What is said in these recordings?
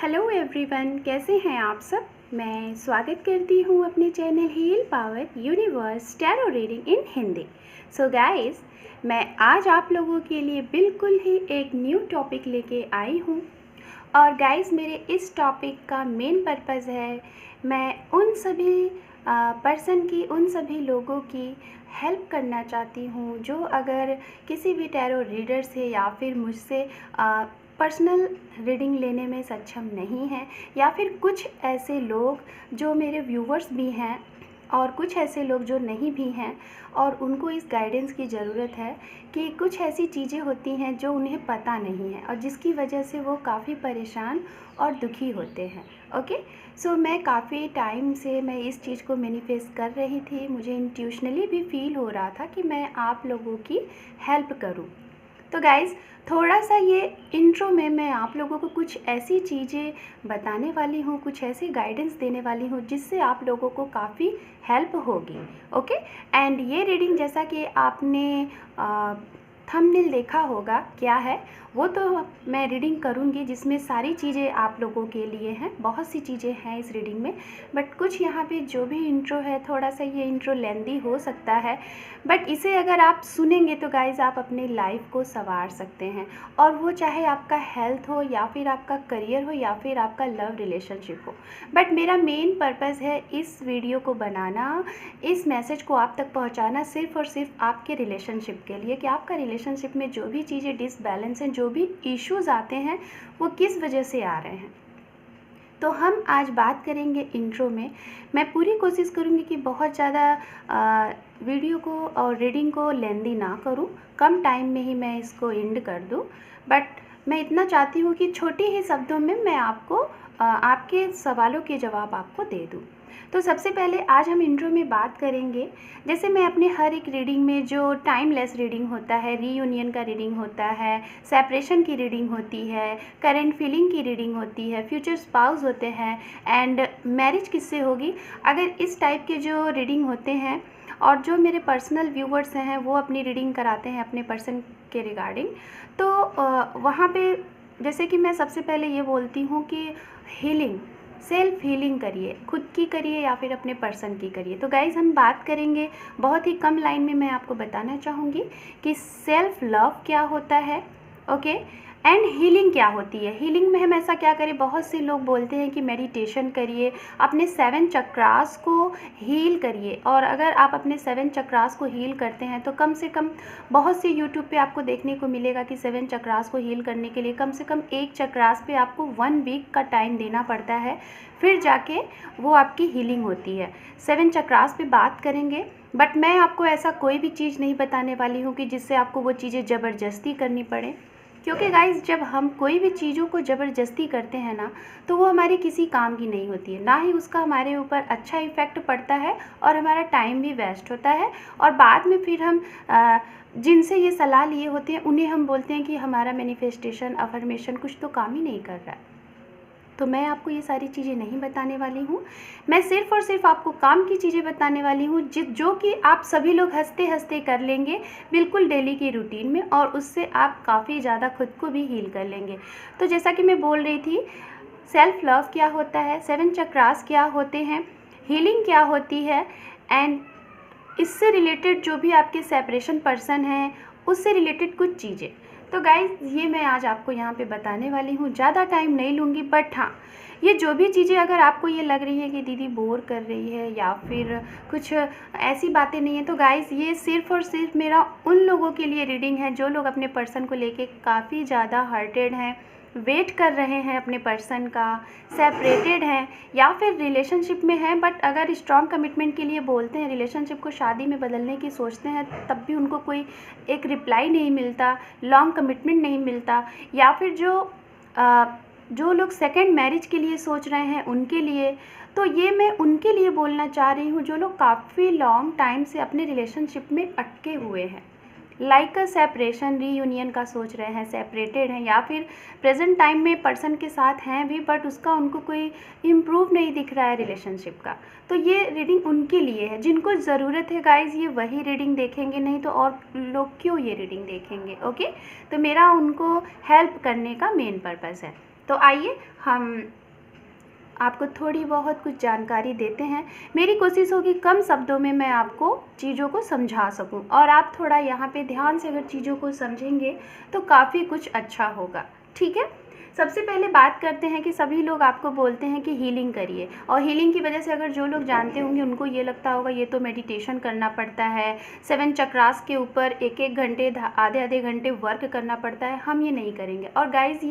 Hello everyone, कैसे हैं आप सब। मैं स्वागत करती हूँ अपने channel heal power universe tarot reading in Hindi. So guys, मैं आज आप लोगों के लिए बिल्कुल ही एक न्यू टॉपिक लेके आई हूँ। और गाइस, मेरे इस टॉपिक का मेन पर्पज़ है मैं उन सभी उन सभी लोगों की हेल्प करना चाहती हूँ जो अगर किसी भी टैरो रीडर से या फिर मुझसे पर्सनल रीडिंग लेने में सक्षम नहीं हैं, या फिर कुछ ऐसे लोग जो मेरे व्यूवर्स भी हैं और कुछ ऐसे लोग जो नहीं भी हैं और उनको इस गाइडेंस की ज़रूरत है कि कुछ ऐसी चीज़ें होती हैं जो उन्हें पता नहीं है और जिसकी वजह से वो काफ़ी परेशान और दुखी होते हैं। ओके, सो मैं काफ़ी टाइम से मैं इस चीज़ को मैनिफेस्ट कर रही थी। मुझे इंट्यूशनली भी फील हो रहा था कि मैं आप लोगों की हेल्प करूं। तो गाइज़, थोड़ा सा ये इंट्रो में मैं आप लोगों को कुछ ऐसी चीज़ें बताने वाली हूँ, कुछ ऐसी गाइडेंस देने वाली हूँ जिससे आप लोगों को काफ़ी हेल्प होगी। ओके, एंड ये रीडिंग जैसा कि आपने थंबनेल देखा होगा क्या है, वो तो मैं रीडिंग करूँगी जिसमें सारी चीज़ें आप लोगों के लिए हैं। बहुत सी चीज़ें हैं इस रीडिंग में, बट कुछ यहाँ पे जो भी इंट्रो है, थोड़ा सा ये इंट्रो लेंदी हो सकता है, बट इसे अगर आप सुनेंगे तो गाइज़ आप अपनी लाइफ को संवार सकते हैं। और वो चाहे आपका हेल्थ हो या फिर आपका करियर हो या फिर आपका लव रिलेशनशिप हो। बट मेरा मेन पर्पज़ है इस वीडियो को बनाना, इस मैसेज को आप तक पहुंचाना सिर्फ़ और सिर्फ आपके रिलेशनशिप के लिए, कि आपका रिलेशनशिप में जो भी चीज़ें डिसबैलेंस हैं, जो भी इश्यूज़ आते हैं, वो किस वजह से आ रहे हैं। तो हम आज बात करेंगे इंट्रो में। मैं पूरी कोशिश करूँगी कि बहुत ज़्यादा वीडियो को और रीडिंग को लेंदी ना करूँ, कम टाइम में ही मैं इसको एंड कर दूँ। बट मैं इतना चाहती हूँ कि छोटे ही शब्दों में मैं आपको आपके सवालों के जवाब आपको दे दूँ। तो सबसे पहले आज हम इंट्रो में बात करेंगे, जैसे मैं अपने हर एक रीडिंग में जो टाइमलेस रीडिंग होता है, रीयूनियन का रीडिंग होता है, सेपरेशन की रीडिंग होती है, करंट फीलिंग की रीडिंग होती है, फ्यूचर स्पाउस होते हैं, एंड मैरिज किससे होगी। अगर इस टाइप के जो रीडिंग होते हैं और जो मेरे पर्सनल व्यूवर्स हैं वो अपनी रीडिंग कराते हैं अपने पर्सन के रिगार्डिंग, तो वहाँ पे जैसे कि मैं सबसे पहले ये बोलती हूँ कि हीलिंग, सेल्फ हीलिंग करिए, खुद की करिए या फिर अपने पर्सन की करिए। तो गाइज़, हम बात करेंगे बहुत ही कम लाइन में, मैं आपको बताना चाहूँगी कि सेल्फ लव क्या होता है, ओके, एंड हीलिंग क्या होती है। हीलिंग में हम ऐसा क्या करें, बहुत से लोग बोलते हैं कि मेडिटेशन करिए, अपने 7 चक्रास को हील करिए। और अगर आप अपने 7 चक्रास को हील करते हैं तो कम से कम, बहुत से यूट्यूब पे आपको देखने को मिलेगा कि 7 चक्रास को हील करने के लिए कम से कम एक चक्रास पे आपको 1 वीक का टाइम देना पड़ता है, फिर जाके वो आपकी हीलिंग होती है। 7 चक्रास पे बात करेंगे, बट मैं आपको ऐसा कोई भी चीज़ नहीं बताने वाली हूँ कि जिससे आपको वो चीज़ें ज़बरदस्ती करनी पड़े, क्योंकि गाइज़, जब हम कोई भी चीज़ों को ज़बरदस्ती करते हैं ना, तो वो हमारे किसी काम की नहीं होती है, ना ही उसका हमारे ऊपर अच्छा इफ़ेक्ट पड़ता है और हमारा टाइम भी वेस्ट होता है। और बाद में फिर हम जिनसे ये सलाह लिए होते हैं उन्हें हम बोलते हैं कि हमारा मैनिफेस्टेशन, अफर्मेशन कुछ तो काम ही नहीं कर रहा है। तो मैं आपको ये सारी चीज़ें नहीं बताने वाली हूँ, मैं सिर्फ़ और सिर्फ आपको काम की चीज़ें बताने वाली हूँ जो कि आप सभी लोग हंसते हंसते कर लेंगे बिल्कुल डेली की रूटीन में, और उससे आप काफ़ी ज़्यादा खुद को भी हील कर लेंगे। तो जैसा कि मैं बोल रही थी, सेल्फ लव क्या होता है, 7 चक्रास क्या होते हैं, हीलिंग क्या होती है, एंड इससे रिलेटेड जो भी आपके सेपरेशन पर्सन हैं उससे रिलेटेड कुछ चीज़ें। तो गाइज़, ये मैं आज आपको यहाँ पे बताने वाली हूँ, ज़्यादा टाइम नहीं लूँगी। बट हाँ, ये जो भी चीज़ें अगर आपको ये लग रही है कि दीदी बोर कर रही है या फिर कुछ ऐसी बातें नहीं है, तो गाइज़, ये सिर्फ़ और सिर्फ मेरा उन लोगों के लिए रीडिंग है जो लोग अपने पर्सन को लेके काफ़ी ज़्यादा हर्टेड हैं, वेट कर रहे हैं अपने पर्सन का, सेपरेटेड हैं या फिर रिलेशनशिप में हैं, बट अगर स्ट्रॉन्ग कमिटमेंट के लिए बोलते हैं, रिलेशनशिप को शादी में बदलने की सोचते हैं, तब भी उनको कोई एक रिप्लाई नहीं मिलता, लॉन्ग कमिटमेंट नहीं मिलता, या फिर जो लोग सेकंड मैरिज के लिए सोच रहे हैं उनके लिए। तो ये मैं उनके लिए बोलना चाह रही हूँ जो लोग काफ़ी लॉन्ग टाइम से अपने रिलेशनशिप में अटके हुए हैं, लाइक अ सेपरेशन, रीयूनियन का सोच रहे हैं, सेपरेटेड हैं, या फिर प्रेजेंट टाइम में पर्सन के साथ हैं भी बट उसका उनको कोई इम्प्रूव नहीं दिख रहा है रिलेशनशिप का। तो ये रीडिंग उनके लिए है, जिनको ज़रूरत है गाइज़ ये वही रीडिंग देखेंगे, नहीं तो और लोग क्यों ये रीडिंग देखेंगे। ओके, तो मेरा उनको हेल्प करने का मेन पर्पज़ है। तो आइए हम आपको थोड़ी बहुत कुछ जानकारी देते हैं। मेरी कोशिश होगी कम शब्दों में मैं आपको चीज़ों को समझा सकूं, और आप थोड़ा यहाँ पे ध्यान से अगर चीज़ों को समझेंगे तो काफ़ी कुछ अच्छा होगा। ठीक है, सबसे पहले बात करते हैं कि सभी लोग आपको बोलते हैं कि हीलिंग करिए, और हीलिंग की वजह से अगर जो लोग जानते होंगे उनको ये लगता होगा ये तो मेडिटेशन करना पड़ता है, 7 चक्रास के ऊपर एक एक घंटे आधे आधे घंटे वर्क करना पड़ता है। हम ये नहीं करेंगे। और गाइज़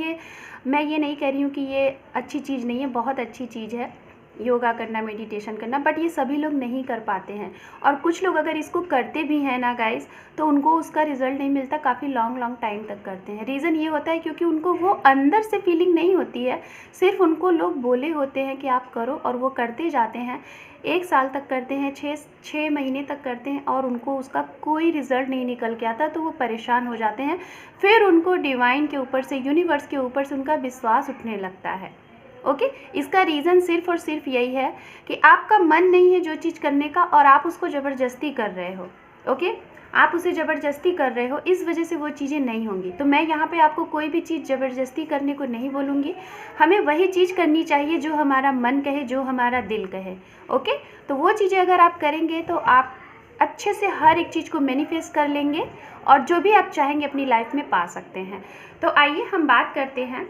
मैं ये नहीं कह रही हूँ कि ये अच्छी चीज़ नहीं है, बहुत अच्छी चीज़ है योगा करना, मेडिटेशन करना, बट ये सभी लोग नहीं कर पाते हैं। और कुछ लोग अगर इसको करते भी हैं ना गाइस, तो उनको उसका रिज़ल्ट नहीं मिलता, काफ़ी लॉन्ग टाइम तक करते हैं। रीज़न ये होता है क्योंकि उनको वो अंदर से फीलिंग नहीं होती है, सिर्फ उनको लोग बोले होते हैं कि आप करो, और वो करते जाते हैं। 1 साल तक करते हैं, 6 महीने तक करते हैं, और उनको उसका कोई रिज़ल्ट नहीं निकल के आता, तो वो परेशान हो जाते हैं। फिर उनको डिवाइन के ऊपर से, यूनिवर्स के ऊपर से उनका विश्वास उठने लगता है। ओके, इसका रीज़न सिर्फ और सिर्फ यही है कि आपका मन नहीं है जो चीज़ करने का, और आप उसको ज़बरदस्ती कर रहे हो। ओके, आप उसे ज़बरदस्ती कर रहे हो, इस वजह से वो चीज़ें नहीं होंगी। तो मैं यहाँ पे आपको कोई भी चीज़ ज़बरदस्ती करने को नहीं बोलूँगी। हमें वही चीज़ करनी चाहिए जो हमारा मन कहे, जो हमारा दिल कहे। ओके, तो वो चीज़ें अगर आप करेंगे तो आप अच्छे से हर एक चीज़ को मैनिफेस्ट कर लेंगे, और जो भी आप चाहेंगे अपनी लाइफ में पा सकते हैं। तो आइए हम बात करते हैं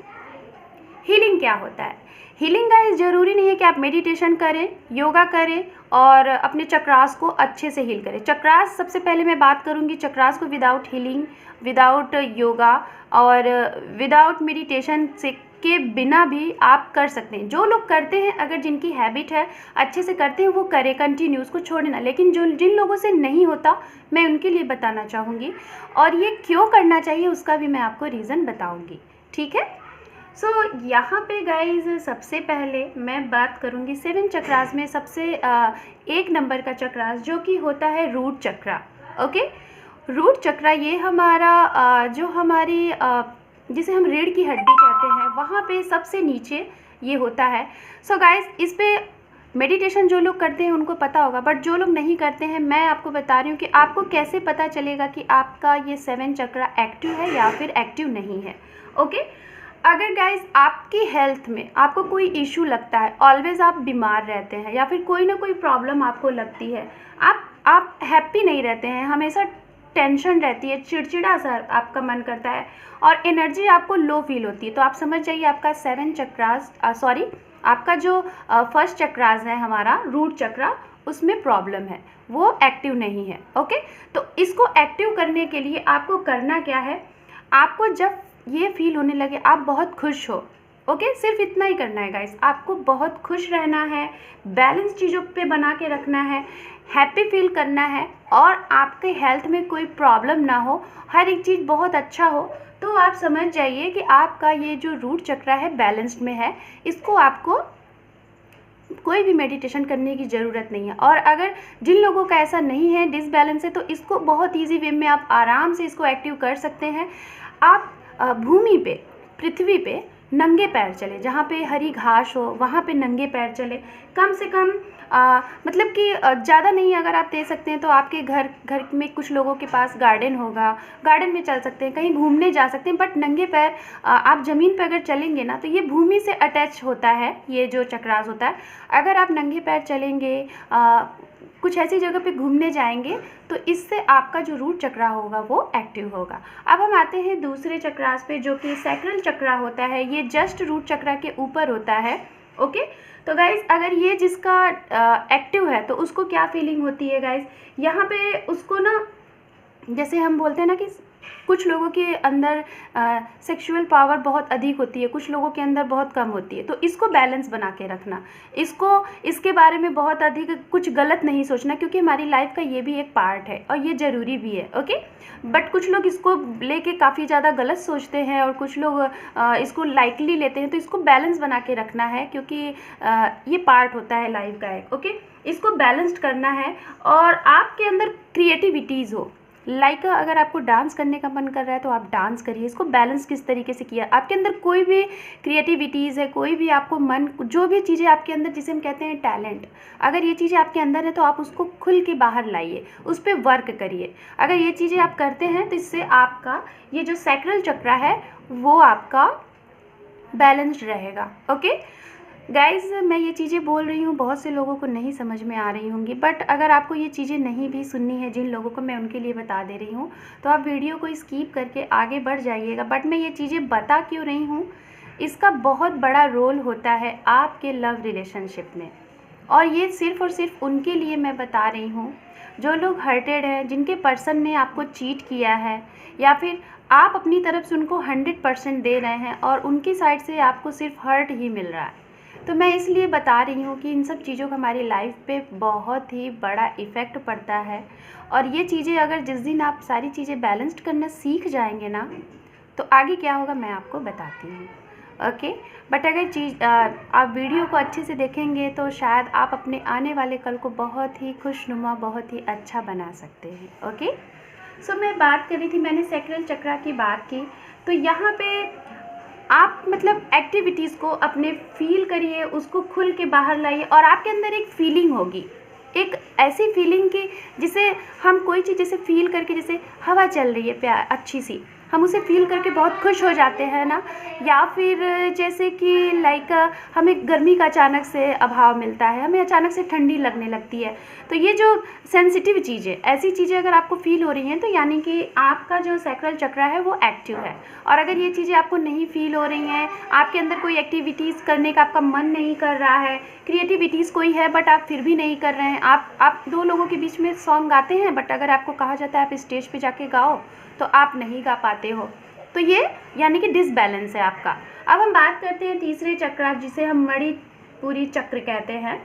हीलिंग क्या होता है। हीलिंग गाइस ज़रूरी नहीं है कि आप मेडिटेशन करें, योगा करें और अपने चक्रास को अच्छे से हील करें। चक्रास, सबसे पहले मैं बात करूंगी चक्रास को विदाउट हीलिंग, विदाउट योगा और विदाउट मेडिटेशन से के बिना भी आप कर सकते हैं। जो लोग करते हैं, अगर जिनकी हैबिट है अच्छे से करते हैं, वो करें कंटिन्यू, उसको छोड़े ना। लेकिन जिन लोगों से नहीं होता, मैं उनके लिए बताना चाहूँगी, और ये क्यों करना चाहिए उसका भी मैं आपको रीज़न बताऊँगी। ठीक है, सो यहाँ पे गाइज सबसे पहले मैं बात करूँगी 7 चक्रास में सबसे 1 नंबर का चक्रास, जो कि होता है रूट चक्रा। ओके, रूट चक्रा ये हमारा जो हमारी जिसे हम रीढ़ की हड्डी कहते हैं, वहाँ पे सबसे नीचे ये होता है। सो गाइज इस पे मेडिटेशन जो लोग करते हैं उनको पता होगा, बट जो लोग नहीं करते हैं, मैं आपको बता रही हूँ कि आपको कैसे पता चलेगा कि आपका ये 7 चक्रा एक्टिव है या फिर एक्टिव नहीं है। ओके, अगर गाइज आपकी हेल्थ में आपको कोई इशू लगता है, ऑलवेज आप बीमार रहते हैं, या फिर कोई ना कोई प्रॉब्लम आपको लगती है, आप हैप्पी नहीं रहते हैं, हमेशा टेंशन रहती है, चिड़चिड़ा सा आपका मन करता है, और एनर्जी आपको लो फील होती है, तो आप समझ जाइए आपका 7 चक्रास आपका जो फर्स्ट चक्रास है हमारा रूट चक्रा, उसमें प्रॉब्लम है, वो एक्टिव नहीं है। ओके, तो इसको एक्टिव करने के लिए आपको करना क्या है, आपको जब ये फील होने लगे आप बहुत खुश हो, ओके, सिर्फ इतना ही करना है गाइस, आपको बहुत खुश रहना है, बैलेंस चीज़ों पे बना के रखना है, हैप्पी फील करना है, और आपके हेल्थ में कोई प्रॉब्लम ना हो, हर एक चीज़ बहुत अच्छा हो, तो आप समझ जाइए कि आपका ये जो रूट चक्रा है बैलेंस्ड में है। इसको आपको कोई भी मेडिटेशन करने की ज़रूरत नहीं है। और अगर जिन लोगों का ऐसा नहीं है, डिसबैलेंस है, तो इसको बहुत ईजी वे में आप आराम से इसको एक्टिव कर सकते हैं। आप भूमि पे, पृथ्वी पे नंगे पैर चले, जहाँ पे हरी घास हो वहाँ पे नंगे पैर चले, कम से कम मतलब कि ज़्यादा नहीं, अगर आप दे सकते हैं तो आपके घर में कुछ लोगों के पास गार्डन होगा, गार्डन में चल सकते हैं, कहीं घूमने जा सकते हैं, बट नंगे पैर आप ज़मीन पर अगर चलेंगे ना, तो ये भूमि से अटैच होता है, ये जो चक्रास होता है। अगर आप नंगे पैर चलेंगे, कुछ ऐसी जगह पे घूमने जाएंगे, तो इससे आपका जो रूट चक्रा होगा वो एक्टिव होगा। अब हम आते हैं दूसरे चक्रास पे, जो कि सैक्रल चक्रा होता है, ये जस्ट रूट चक्रा के ऊपर होता है। ओके, तो गाइज अगर ये जिसका एक्टिव है तो उसको क्या फीलिंग होती है गाइज, यहाँ पे उसको ना, जैसे हम बोलते हैं ना कि कुछ लोगों के अंदर सेक्सुअल पावर बहुत अधिक होती है, कुछ लोगों के अंदर बहुत कम होती है, तो इसको बैलेंस बना के रखना, इसके बारे में बहुत अधिक कुछ गलत नहीं सोचना, क्योंकि हमारी लाइफ का ये भी एक पार्ट है और ये ज़रूरी भी है। ओके, बट कुछ लोग इसको लेके काफ़ी ज़्यादा गलत सोचते हैं और कुछ लोग इसको लाइटली लेते हैं, तो इसको बैलेंस बना के रखना है, क्योंकि ये पार्ट होता है लाइफ का एक। ओके, इसको बैलेंस्ड करना है, और आपके अंदर क्रिएटिविटीज़ हो, लाइक अगर आपको डांस करने का मन कर रहा है तो आप डांस करिए। इसको बैलेंस किस तरीके से किया, आपके अंदर कोई भी क्रिएटिविटीज़ है, कोई भी आपको मन, जो भी चीज़ें आपके अंदर, जिसे हम कहते हैं टैलेंट, अगर ये चीज़ें आपके अंदर है तो आप उसको खुल के बाहर लाइए, उस पर वर्क करिए। अगर ये चीज़ें आप करते हैं तो इससे आपका ये जो सैक्रल चक्रा है वो आपका बैलेंस्ड रहेगा। ओके गाइज़, मैं ये चीज़ें बोल रही हूँ, बहुत से लोगों को नहीं समझ में आ रही होंगी, बट अगर आपको ये चीज़ें नहीं भी सुननी है, जिन लोगों को मैं उनके लिए बता दे रही हूँ, तो आप वीडियो को स्किप करके आगे बढ़ जाइएगा। बट मैं ये चीज़ें बता क्यों रही हूँ, इसका बहुत बड़ा रोल होता है आपके लव रिलेशनशिप में, और ये सिर्फ़ और सिर्फ उनके लिए मैं बता रही हूँ जो लोग हर्टेड हैं, जिनके पर्सन ने आपको चीट किया है, या फिर आप अपनी तरफ से उनको 100% दे रहे हैं और उनकी साइड से आपको सिर्फ हर्ट ही मिल रहा है। तो मैं इसलिए बता रही हूँ कि इन सब चीज़ों का हमारी लाइफ पे बहुत ही बड़ा इफ़ेक्ट पड़ता है, और ये चीज़ें अगर जिस दिन आप सारी चीज़ें बैलेंस्ड करना सीख जाएंगे ना, तो आगे क्या होगा मैं आपको बताती हूँ। ओके, बट अगर आप वीडियो को अच्छे से देखेंगे तो शायद आप अपने आने वाले कल को बहुत ही खुशनुमा, बहुत ही अच्छा बना सकते हैं। ओके, सो मैं बात कर रही थी, मैंने सैक्रल चक्रा की बात की, तो यहाँ पे आप मतलब एक्टिविटीज़ को अपने फील करिए, उसको खुल के बाहर लाइए, और आपके अंदर एक फीलिंग होगी, एक ऐसी फीलिंग की जिसे हम कोई चीज़ जैसे फील करके, जैसे हवा चल रही है प्यार अच्छी सी, हम उसे फील करके बहुत खुश हो जाते हैं ना, या फिर जैसे कि लाइक हमें गर्मी का अचानक से अभाव मिलता है, हमें अचानक से ठंडी लगने लगती है। तो ये जो सेंसिटिव चीज़ें, ऐसी चीज़ें अगर आपको फील हो रही हैं, तो यानी कि आपका जो सैक्रल चक्रा है वो एक्टिव है। और अगर ये चीज़ें आपको नहीं फील हो रही हैं, आपके अंदर कोई एक्टिविटीज़ करने का आपका मन नहीं कर रहा है, क्रिएटिविटीज़ कोई है बट आप फिर भी नहीं कर रहे हैं, आप दो लोगों के बीच में सॉन्ग गाते हैं, बट अगर आपको कहा जाता है आप स्टेज पे जाके गाओ, तो आप नहीं गा पाते हो, तो ये यानी कि डिसबैलेंस है आपका। अब हम बात करते हैं तीसरे चक्र, जिसे हम मणिपुरी चक्र कहते हैं।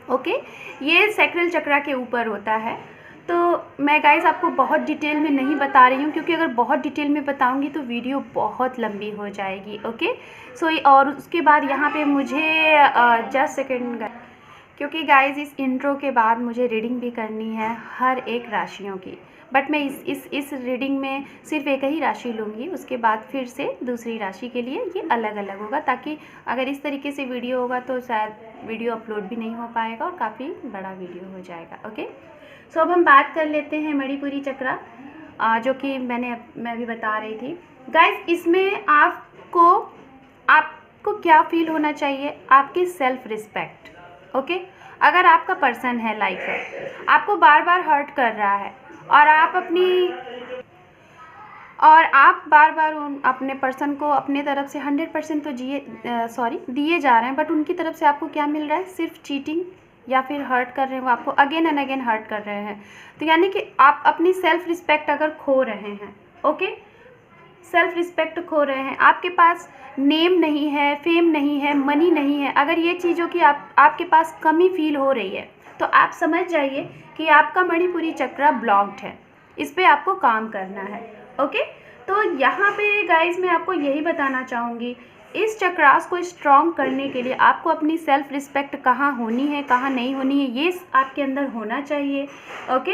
ओके, ये सैक्रल चक्रा के ऊपर होता है। तो मैं गाइस आपको बहुत डिटेल में नहीं बता रही हूँ, क्योंकि अगर बहुत डिटेल में बताऊँगी तो वीडियो बहुत लंबी हो जाएगी। ओके, सो और उसके बाद यहाँ पे मुझे जस्ट सेकेंड, क्योंकि गाइस इस इंट्रो के बाद मुझे रीडिंग भी करनी है हर एक राशियों की, बट मैं इस रीडिंग में सिर्फ एक ही राशि लूँगी, उसके बाद फिर से दूसरी राशि के लिए ये अलग अलग होगा, ताकि अगर इस तरीके से वीडियो होगा तो शायद वीडियो अपलोड भी नहीं हो पाएगा और काफ़ी बड़ा वीडियो हो जाएगा। ओके, सो अब हम बात कर लेते हैं मणिपुरी चक्रा, जो कि मैं भी बता रही थी। गाइस, इसमें आपको क्या फील होना चाहिए, आपकी सेल्फ रिस्पेक्ट। ओके, अगर आपका पर्सन है लाइक है, आपको बार बार हर्ट कर रहा है, और आप बार बार अपने पर्सन को अपने तरफ से 100% तो दिए जा रहे हैं, बट उनकी तरफ से आपको क्या मिल रहा है, सिर्फ चीटिंग, या फिर हर्ट कर रहे हैं, वो आपको अगेन एंड अगेन हर्ट कर रहे हैं। तो यानी कि आप अपनी सेल्फ रिस्पेक्ट अगर खो रहे हैं, ओके, सेल्फ रिस्पेक्ट खो रहे हैं, आपके पास नेम नहीं है, फेम नहीं है, मनी नहीं है, अगर ये चीज़ों की आपके पास कमी फील हो रही है, तो आप समझ जाइए कि आपका मणिपुरी चक्रा ब्लॉक्ड है, इस पर आपको काम करना है। ओके, तो यहाँ पे गाइज मैं आपको यही बताना चाहूँगी, इस चक्रास को स्ट्रॉन्ग करने के लिए आपको अपनी सेल्फ रिस्पेक्ट कहाँ होनी है, कहाँ नहीं होनी है, ये आपके अंदर होना चाहिए। ओके,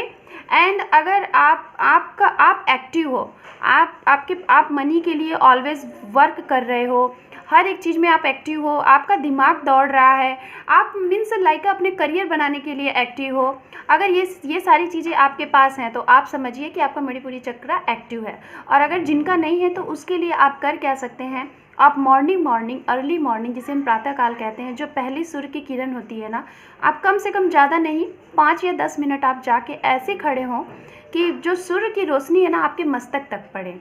एंड अगर आप एक्टिव हो, आप मनी के लिए ऑलवेज वर्क कर रहे हो, हर एक चीज़ में आप एक्टिव हो, आपका दिमाग दौड़ रहा है, आप मीन्स लाइक अपने करियर बनाने के लिए एक्टिव हो, अगर ये सारी चीज़ें आपके पास हैं, तो आप समझिए कि आपका मणिपुरी चक्रा एक्टिव है। और अगर जिनका नहीं है, तो उसके लिए आप कर क्या सकते हैं, आप मॉर्निंग अर्ली मॉर्निंग, जिसे हम प्रातःकाल कहते हैं, जो पहली सूर्य की किरण होती है ना, आप कम से कम ज़्यादा नहीं 5 या 10 मिनट आप जाके ऐसे खड़े हों कि जो सूर्य की रोशनी है ना आपके मस्तक तक पड़े।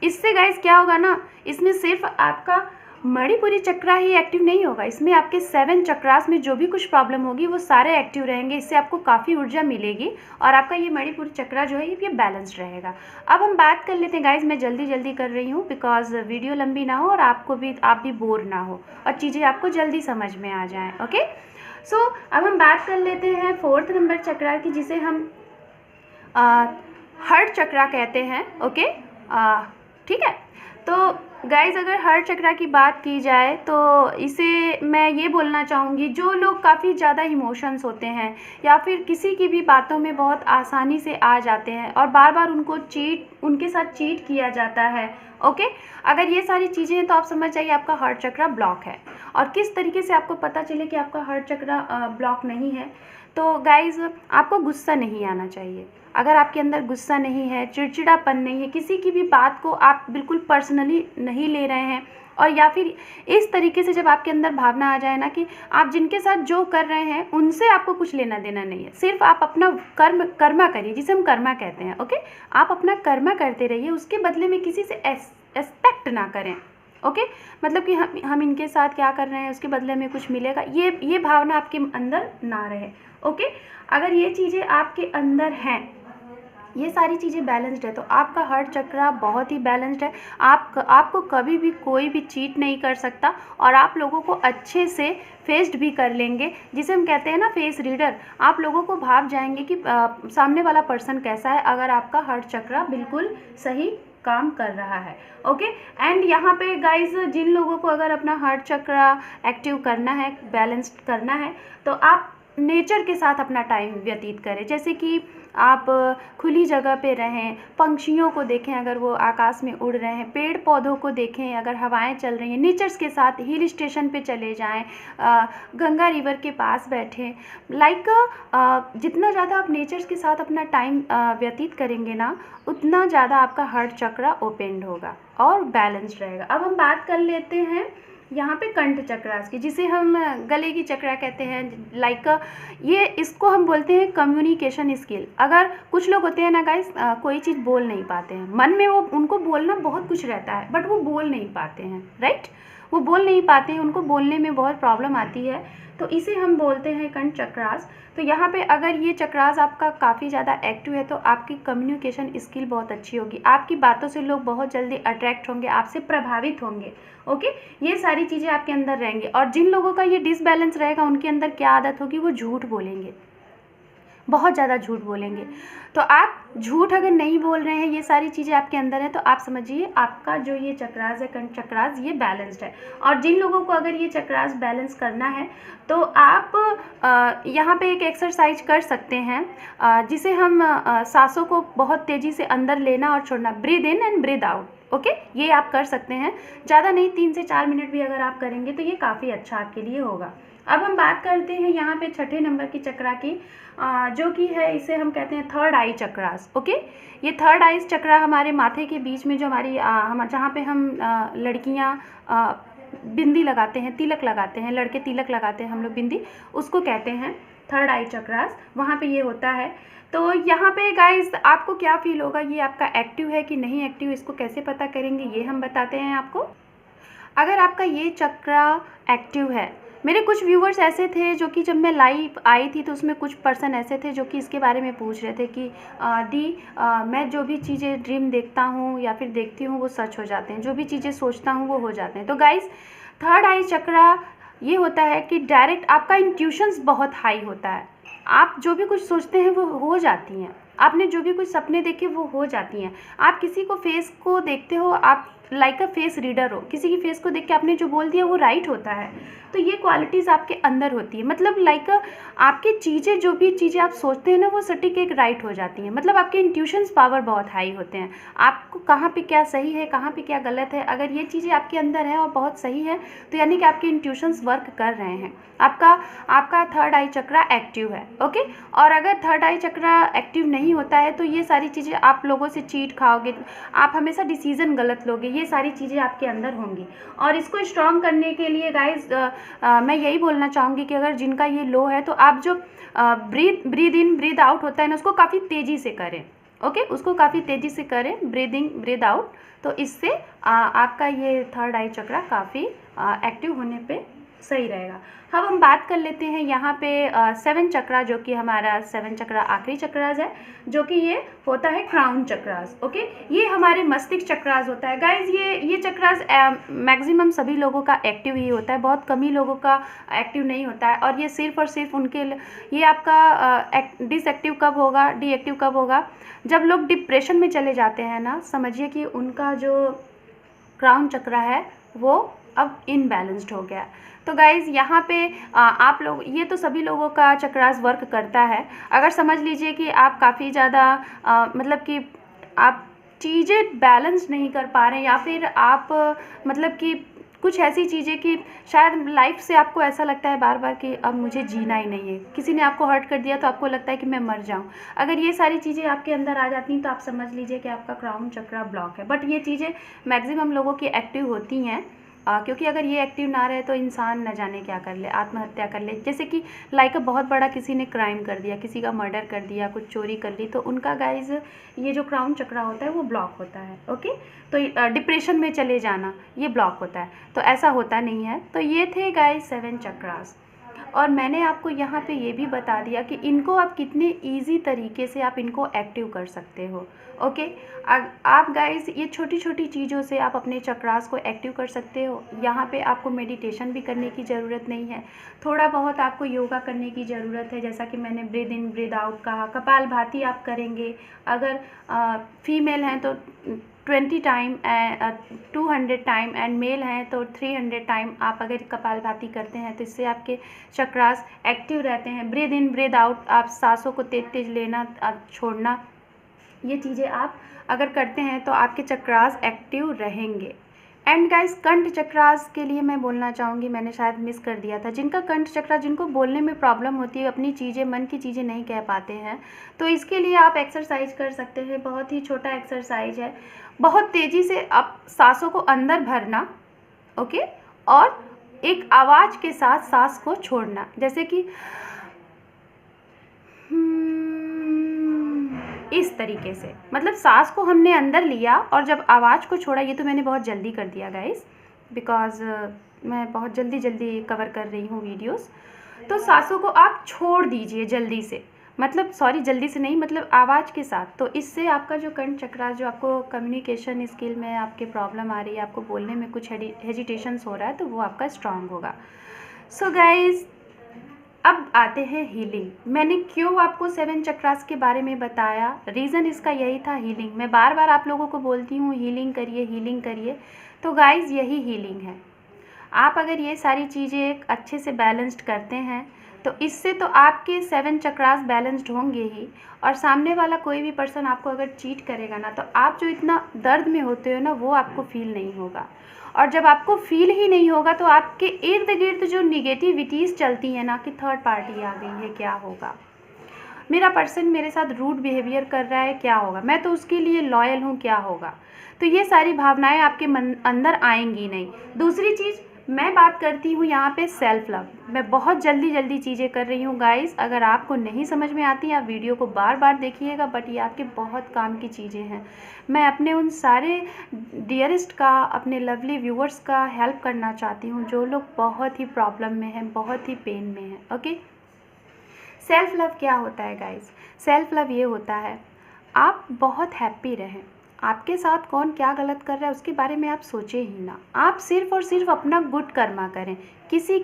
इससे गाइस क्या होगा ना, इसमें सिर्फ आपका मणिपुरी चक्रा ही एक्टिव नहीं होगा, इसमें आपके 7 चक्रास में जो भी कुछ प्रॉब्लम होगी वो सारे एक्टिव रहेंगे, इससे आपको काफ़ी ऊर्जा मिलेगी, और आपका ये मणिपुरी चक्रा जो है ये बैलेंस्ड रहेगा। अब हम बात कर लेते हैं गाइस, मैं जल्दी कर रही हूँ बिकॉज वीडियो लंबी ना हो और आप भी बोर ना हो और चीज़ें आपको जल्दी समझ में आ जाएँ। ओके, सो अब हम बात कर लेते हैं 4th नंबर चक्रा की, जिसे हम हार्ट चक्रा कहते हैं। ओके, ठीक है, तो गाइज अगर हार्ट चक्रा की बात की जाए तो इसे मैं ये बोलना चाहूँगी, जो लोग काफ़ी ज़्यादा इमोशंस होते हैं या फिर किसी की भी बातों में बहुत आसानी से आ जाते हैं और बार बार उनके साथ चीट किया जाता है। ओके, अगर ये सारी चीज़ें हैं तो आप समझ जाइए आपका हार्ट चक्रा ब्लॉक है। और किस तरीके से आपको पता चले कि आपका हार्ट चक्रा ब्लॉक नहीं है, तो गाइज आपको गुस्सा नहीं आना चाहिए। अगर आपके अंदर गुस्सा नहीं है, चिड़चिड़ापन नहीं है, किसी की भी बात को आप बिल्कुल पर्सनली नहीं ले रहे हैं, और या फिर इस तरीके से जब आपके अंदर भावना आ जाए ना कि आप जिनके साथ जो कर रहे हैं उनसे आपको कुछ लेना देना नहीं है, सिर्फ आप अपना कर्मा करिए, जिसे हम कर्मा कहते हैं। ओके, आप अपना कर्मा करते रहिए, उसके बदले में किसी से एक्सपेक्ट ना करें। ओके, मतलब कि हम इनके साथ क्या कर रहे हैं उसके बदले में कुछ मिलेगा, ये भावना आपके अंदर ना रहे। ओके, अगर ये चीज़ें आपके अंदर हैं, ये सारी चीज़ें बैलेंस्ड है, तो आपका हार्ट चक्रा बहुत ही बैलेंस्ड है। आपको कभी भी कोई भी चीट नहीं कर सकता और आप लोगों को अच्छे से फेस्ड भी कर लेंगे, जिसे हम कहते हैं ना फेस रीडर। आप लोगों को भाप जाएंगे कि सामने वाला पर्सन कैसा है, अगर आपका हार्ट चक्रा बिल्कुल सही काम कर रहा है। ओके, एंड यहाँ पे गाइज जिन लोगों को अगर अपना हार्ट चक्रा एक्टिव करना है, बैलेंस्ड करना है, तो आप नेचर के साथ अपना टाइम व्यतीत करें। जैसे कि आप खुली जगह पे रहें, पंछियों को देखें अगर वो आकाश में उड़ रहे हैं, पेड़ पौधों को देखें अगर हवाएं चल रही हैं, नेचर्स के साथ हिल स्टेशन पे चले जाएं, गंगा रिवर के पास बैठें। लाइक जितना ज़्यादा आप नेचर्स के साथ अपना टाइम व्यतीत करेंगे ना, उतना ज़्यादा आपका हार्ट चक्रा ओपन होगा और बैलेंस्ड रहेगा। अब हम बात कर लेते हैं यहाँ पे कंठ चक्रास की, जिसे हम गले की चक्रा कहते हैं। लाइक ये इसको हम बोलते हैं कम्युनिकेशन स्किल। अगर कुछ लोग होते हैं ना गाइस, कोई चीज़ बोल नहीं पाते हैं, मन में वो उनको बोलना बहुत कुछ रहता है बट वो बोल नहीं पाते हैं, राइट, वो बोल नहीं पाते हैं, उनको बोलने में बहुत प्रॉब्लम आती है, तो इसे हम बोलते हैं कंठ चक्रास। तो यहाँ पे अगर ये चक्रास आपका काफ़ी ज़्यादा एक्टिव है तो आपकी कम्युनिकेशन स्किल बहुत अच्छी होगी, आपकी बातों से लोग बहुत जल्दी अट्रैक्ट होंगे, आपसे प्रभावित होंगे। ओके, ये सारी चीज़ें आपके अंदर रहेंगी। और जिन लोगों का ये डिसबैलेंस रहेगा, उनके अंदर क्या आदत होगी, वो झूठ बोलेंगे, बहुत ज़्यादा झूठ बोलेंगे। तो आप झूठ अगर नहीं बोल रहे हैं, ये सारी चीज़ें आपके अंदर हैं, तो आप समझिए आपका जो ये चक्रास है, कंठ चक्रास, ये बैलेंस्ड है। और जिन लोगों को अगर ये चक्रास बैलेंस करना है तो आप यहाँ पे एक एक्सरसाइज कर सकते हैं, जिसे हम सांसों को बहुत तेज़ी से अंदर लेना और छोड़ना, breathe in and breathe out. Okay, ये आप कर सकते हैं, ज़्यादा नहीं, 3 से 4 मिनट भी अगर आप करेंगे तो ये काफ़ी अच्छा आपके लिए होगा। अब हम बात करते हैं यहाँ पे छठे नंबर की चक्रा की, जो कि है, इसे हम कहते हैं थर्ड आई चक्रास। ओके, ये थर्ड आई चक्रा हमारे माथे के बीच में, जो हमारी हम जहाँ पे हम लड़कियाँ बिंदी लगाते हैं, तिलक लगाते हैं, लड़के तिलक लगाते हैं हम लोग बिंदी, उसको कहते हैं थर्ड आई चक्रास, वहाँ पे ये होता है। तो यहाँ पे गाइस आपको क्या फील होगा, ये आपका एक्टिव है कि नहीं एक्टिव, इसको कैसे पता करेंगे, ये हम बताते हैं आपको। अगर आपका ये चक्रा एक्टिव है, मेरे कुछ व्यूवर्स ऐसे थे जो कि जब मैं लाइव आई थी तो उसमें कुछ पर्सन ऐसे थे जो कि इसके बारे में पूछ रहे थे कि मैं जो भी चीज़ें ड्रीम देखता हूँ या फिर देखती हूँ वो सच हो जाते हैं, जो भी चीज़ें सोचता हूँ वो हो जाते हैं। तो गाइस, थर्ड आई चक्रा ये होता है कि डायरेक्ट आपका इंट्यूशंस बहुत हाई होता है, आप जो भी कुछ सोचते हैं वो हो जाती हैं, आपने जो भी कुछ सपने देखे वो हो जाती हैं। आप किसी को फेस को देखते हो, आप लाइक अ फेस रीडर हो, किसी की फेस को देख के आपने जो बोल दिया वो राइट होता है। तो ये क्वालिटीज़ आपके अंदर होती है, मतलब लाइक आपकी चीज़ें, जो भी चीज़ें आप सोचते हैं ना, वो सटीक एक राइट हो जाती हैं। मतलब आपके इंट्यूशंस पावर बहुत हाई होते हैं, आपको कहाँ पे क्या सही है, कहाँ पे क्या गलत है, अगर ये चीज़ें आपके अंदर है और बहुत सही है तो यानी कि आपके इंट्यूशंस वर्क कर रहे हैं, आपका थर्ड आई चक्रा एक्टिव है। ओके, और अगर थर्ड आई चक्रा एक्टिव नहीं होता है तो ये सारी चीज़ें, आप लोगों से चीट खाओगे, आप हमेशा डिसीजन गलत लोगे, ये सारी चीज़ें आपके अंदर होंगी। और इसको स्ट्रॉन्ग करने के लिए गाइज मैं यही बोलना चाहूँगी कि अगर जिनका ये लो है तो आप जो ब्रीद इन ब्रीद आउट होता है ना, उसको काफ़ी तेज़ी से करें। ओके, उसको काफ़ी तेज़ी से करें, ब्रीदिंग ब्रीद आउट, तो इससे आपका ये थर्ड आई चक्रा काफ़ी एक्टिव होने पे सही रहेगा। अब हम बात कर लेते हैं यहाँ पे 7 चक्रा, जो कि हमारा 7 चक्रा आखिरी चक्रास है, जो कि ये होता है क्राउन चक्रास। ओके, ये हमारे मस्तिष्क चक्रास होता है गाइज। ये चक्रास मैक्सिमम सभी लोगों का एक्टिव ही होता है, बहुत कम ही लोगों का एक्टिव नहीं होता है। और ये सिर्फ और सिर्फ उनके, ये आपका डिसएक्टिव कब होगा, डीएक्टिव कब होगा, जब लोग डिप्रेशन में चले जाते हैं ना, समझिए कि उनका जो क्राउन चक्रा है वो अब इनबैलेंस्ड हो गया। तो गाइज़ यहाँ पे आप लोग, ये तो सभी लोगों का चक्रास वर्क करता है। अगर समझ लीजिए कि आप काफ़ी ज़्यादा मतलब कि आप चीज़ें बैलेंस नहीं कर पा रहे हैं, या फिर आप मतलब कि कुछ ऐसी चीज़ें कि शायद लाइफ से आपको ऐसा लगता है बार बार कि अब मुझे जीना ही नहीं है, किसी ने आपको हर्ट कर दिया तो आपको लगता है कि मैं मर जाऊं, अगर ये सारी चीज़ें आपके अंदर आ जाती हैं तो आप समझ लीजिए कि आपका क्राउन चक्रा ब्लॉक है। बट ये चीज़ें मैक्सिमम लोगों की एक्टिव होती हैं, क्योंकि अगर ये एक्टिव ना रहे तो इंसान न जाने क्या कर ले, आत्महत्या कर ले। जैसे कि लाइक बहुत बड़ा किसी ने क्राइम कर दिया, किसी का मर्डर कर दिया, कुछ चोरी कर ली, तो उनका गाइज ये जो क्राउन चक्रा होता है वो ब्लॉक होता है। ओके, तो डिप्रेशन में चले जाना ये ब्लॉक होता है, तो ऐसा होता नहीं है। तो ये थे गाइज 7 चक्रास, और मैंने आपको यहाँ पे ये भी बता दिया कि इनको आप कितने इजी तरीके से आप इनको एक्टिव कर सकते हो। ओके, आप गाइस ये छोटी छोटी चीज़ों से आप अपने चक्रास को एक्टिव कर सकते हो। यहाँ पे आपको मेडिटेशन भी करने की ज़रूरत नहीं है, थोड़ा बहुत आपको योगा करने की ज़रूरत है। जैसा कि मैंने ब्रीद इन ब्रीद आउट कहा, कपालभाति आप करेंगे। अगर फीमेल हैं तो 20 टाइम 200 टाइम, एंड मेल हैं तो 300 टाइम आप अगर कपालभाति करते हैं तो इससे आपके चक्रास एक्टिव रहते हैं। ब्रीद इन ब्रीद आउट, आप सांसों को तेज तेज लेना छोड़ना, ये चीज़ें आप अगर करते हैं तो आपके चक्रास एक्टिव रहेंगे। एंड गाइस, कंठ चक्रास के लिए मैं बोलना चाहूँगी, मैंने शायद मिस कर दिया था, जिनका कंठ चक्रा, जिनको बोलने में प्रॉब्लम होती है, अपनी चीज़ें, मन की चीज़ें नहीं कह पाते हैं, तो इसके लिए आप एक्सरसाइज कर सकते हैं। बहुत ही छोटा एक्सरसाइज है, बहुत तेज़ी से आप सांसों को अंदर भरना, ओके, और एक आवाज़ के साथ सांस को छोड़ना। जैसे कि इस तरीके से, मतलब सांस को हमने अंदर लिया और जब आवाज़ को छोड़ा। ये तो मैंने बहुत जल्दी कर दिया गाइस, बिकॉज़ मैं बहुत जल्दी कवर कर रही हूँ वीडियोस। तो सांसों को आप छोड़ दीजिए जल्दी से, मतलब सॉरी जल्दी से नहीं, मतलब आवाज़ के साथ। तो इससे आपका जो कंठ चक्रा, जो आपको कम्युनिकेशन स्किल में आपके प्रॉब्लम आ रही है, आपको बोलने में कुछ हेजिटेशंस हो रहा है, तो वो आपका स्ट्रांग होगा। सो गाइस, अब आते हैं हीलिंग। मैंने क्यों आपको 7 चक्रास के बारे में बताया, रीज़न इसका यही था, हीलिंग। मैं बार बार आप लोगों को बोलती हूँ हीलिंग करिए, हीलिंग करिए, तो गाइस यही हीलिंग है। आप अगर ये सारी चीज़ें अच्छे से बैलेंस्ड करते हैं तो इससे तो आपके 7 चक्रास बैलेंस्ड होंगे ही, और सामने वाला कोई भी पर्सन आपको अगर चीट करेगा ना, तो आप जो इतना दर्द में होते हो ना, वो आपको फील नहीं होगा। और जब आपको फील ही नहीं होगा तो आपके इर्द गिर्द जो निगेटिविटीज़ चलती हैं ना, कि थर्ड पार्टी आ गई है, क्या होगा, मेरा पर्सन मेरे साथ रूड बिहेवियर कर रहा है, क्या होगा, मैं तो उसके लिए लॉयल हूँ, क्या होगा, तो ये सारी भावनाएं आपके मन अंदर आएंगी नहीं। दूसरी चीज़ मैं बात करती हूँ यहाँ पे सेल्फ लव। मैं बहुत जल्दी चीज़ें कर रही हूँ गाइस, अगर आपको नहीं समझ में आती आप वीडियो को बार बार देखिएगा, बट ये आपके बहुत काम की चीज़ें हैं। मैं अपने उन सारे डियरेस्ट का, अपने लवली व्यूअर्स का हेल्प करना चाहती हूँ जो लोग बहुत ही प्रॉब्लम में हैं, बहुत ही पेन में हैं। ओके, सेल्फ लव क्या होता है गाइस? सेल्फ लव ये होता है आप बहुत हैप्पी रहें, आपके साथ कौन क्या गलत कर रहा है उसके बारे में आप सोचें ही ना, आप सिर्फ़ और सिर्फ अपना गुड कर्मा करें, किसी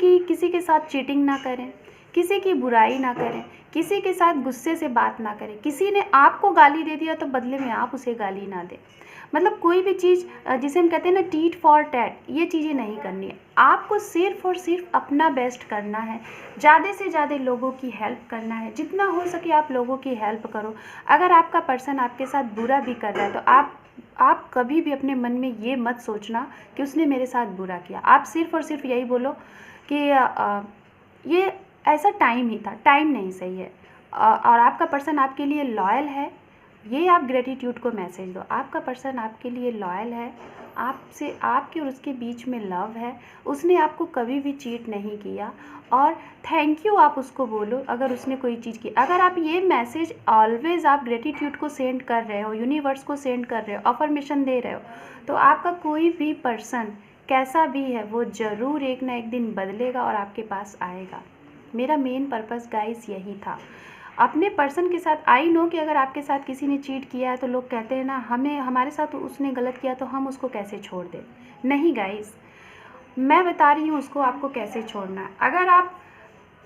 के साथ चीटिंग ना करें, किसी की बुराई ना करें, किसी के साथ गुस्से से बात ना करें, किसी ने आपको गाली दे दिया तो बदले में आप उसे गाली ना दें। मतलब कोई भी चीज़ जिसे हम कहते हैं ना टीट फॉर टैट, ये चीज़ें नहीं करनी है। आपको सिर्फ़ और सिर्फ अपना बेस्ट करना है, ज़्यादा से ज़्यादा लोगों की हेल्प करना है, जितना हो सके आप लोगों की हेल्प करो। अगर आपका पर्सन आपके साथ बुरा भी कर रहा है तो आप कभी भी अपने मन में ये मत सोचना कि उसने मेरे साथ बुरा किया। आप सिर्फ़ और सिर्फ यही बोलो कि ये ऐसा टाइम ही था, टाइम नहीं सही है, और आपका पर्सन आपके लिए लॉयल है। ये आप ग्रेटिट्यूड को मैसेज दो, आपका पर्सन आपके लिए लॉयल है, आपसे, आपके और उसके बीच में लव है, उसने आपको कभी भी चीट नहीं किया, और थैंक यू आप उसको बोलो अगर उसने कोई चीज़ की। अगर आप ये मैसेज ऑलवेज़ आप ग्रेटिट्यूड को सेंड कर रहे हो, यूनिवर्स को सेंड कर रहे हो, अफर्मेशन दे रहे हो, तो आपका कोई भी पर्सन कैसा भी है वो ज़रूर एक ना एक दिन बदलेगा और आपके पास आएगा। मेरा मेन पर्पस गाइस यही था, अपने पर्सन के साथ। आई नो कि अगर आपके साथ किसी ने चीट किया है तो लोग कहते हैं ना, हमारे साथ उसने गलत किया तो हम उसको कैसे छोड़ दें। नहीं गाइस, मैं बता रही हूँ उसको आपको कैसे छोड़ना है। अगर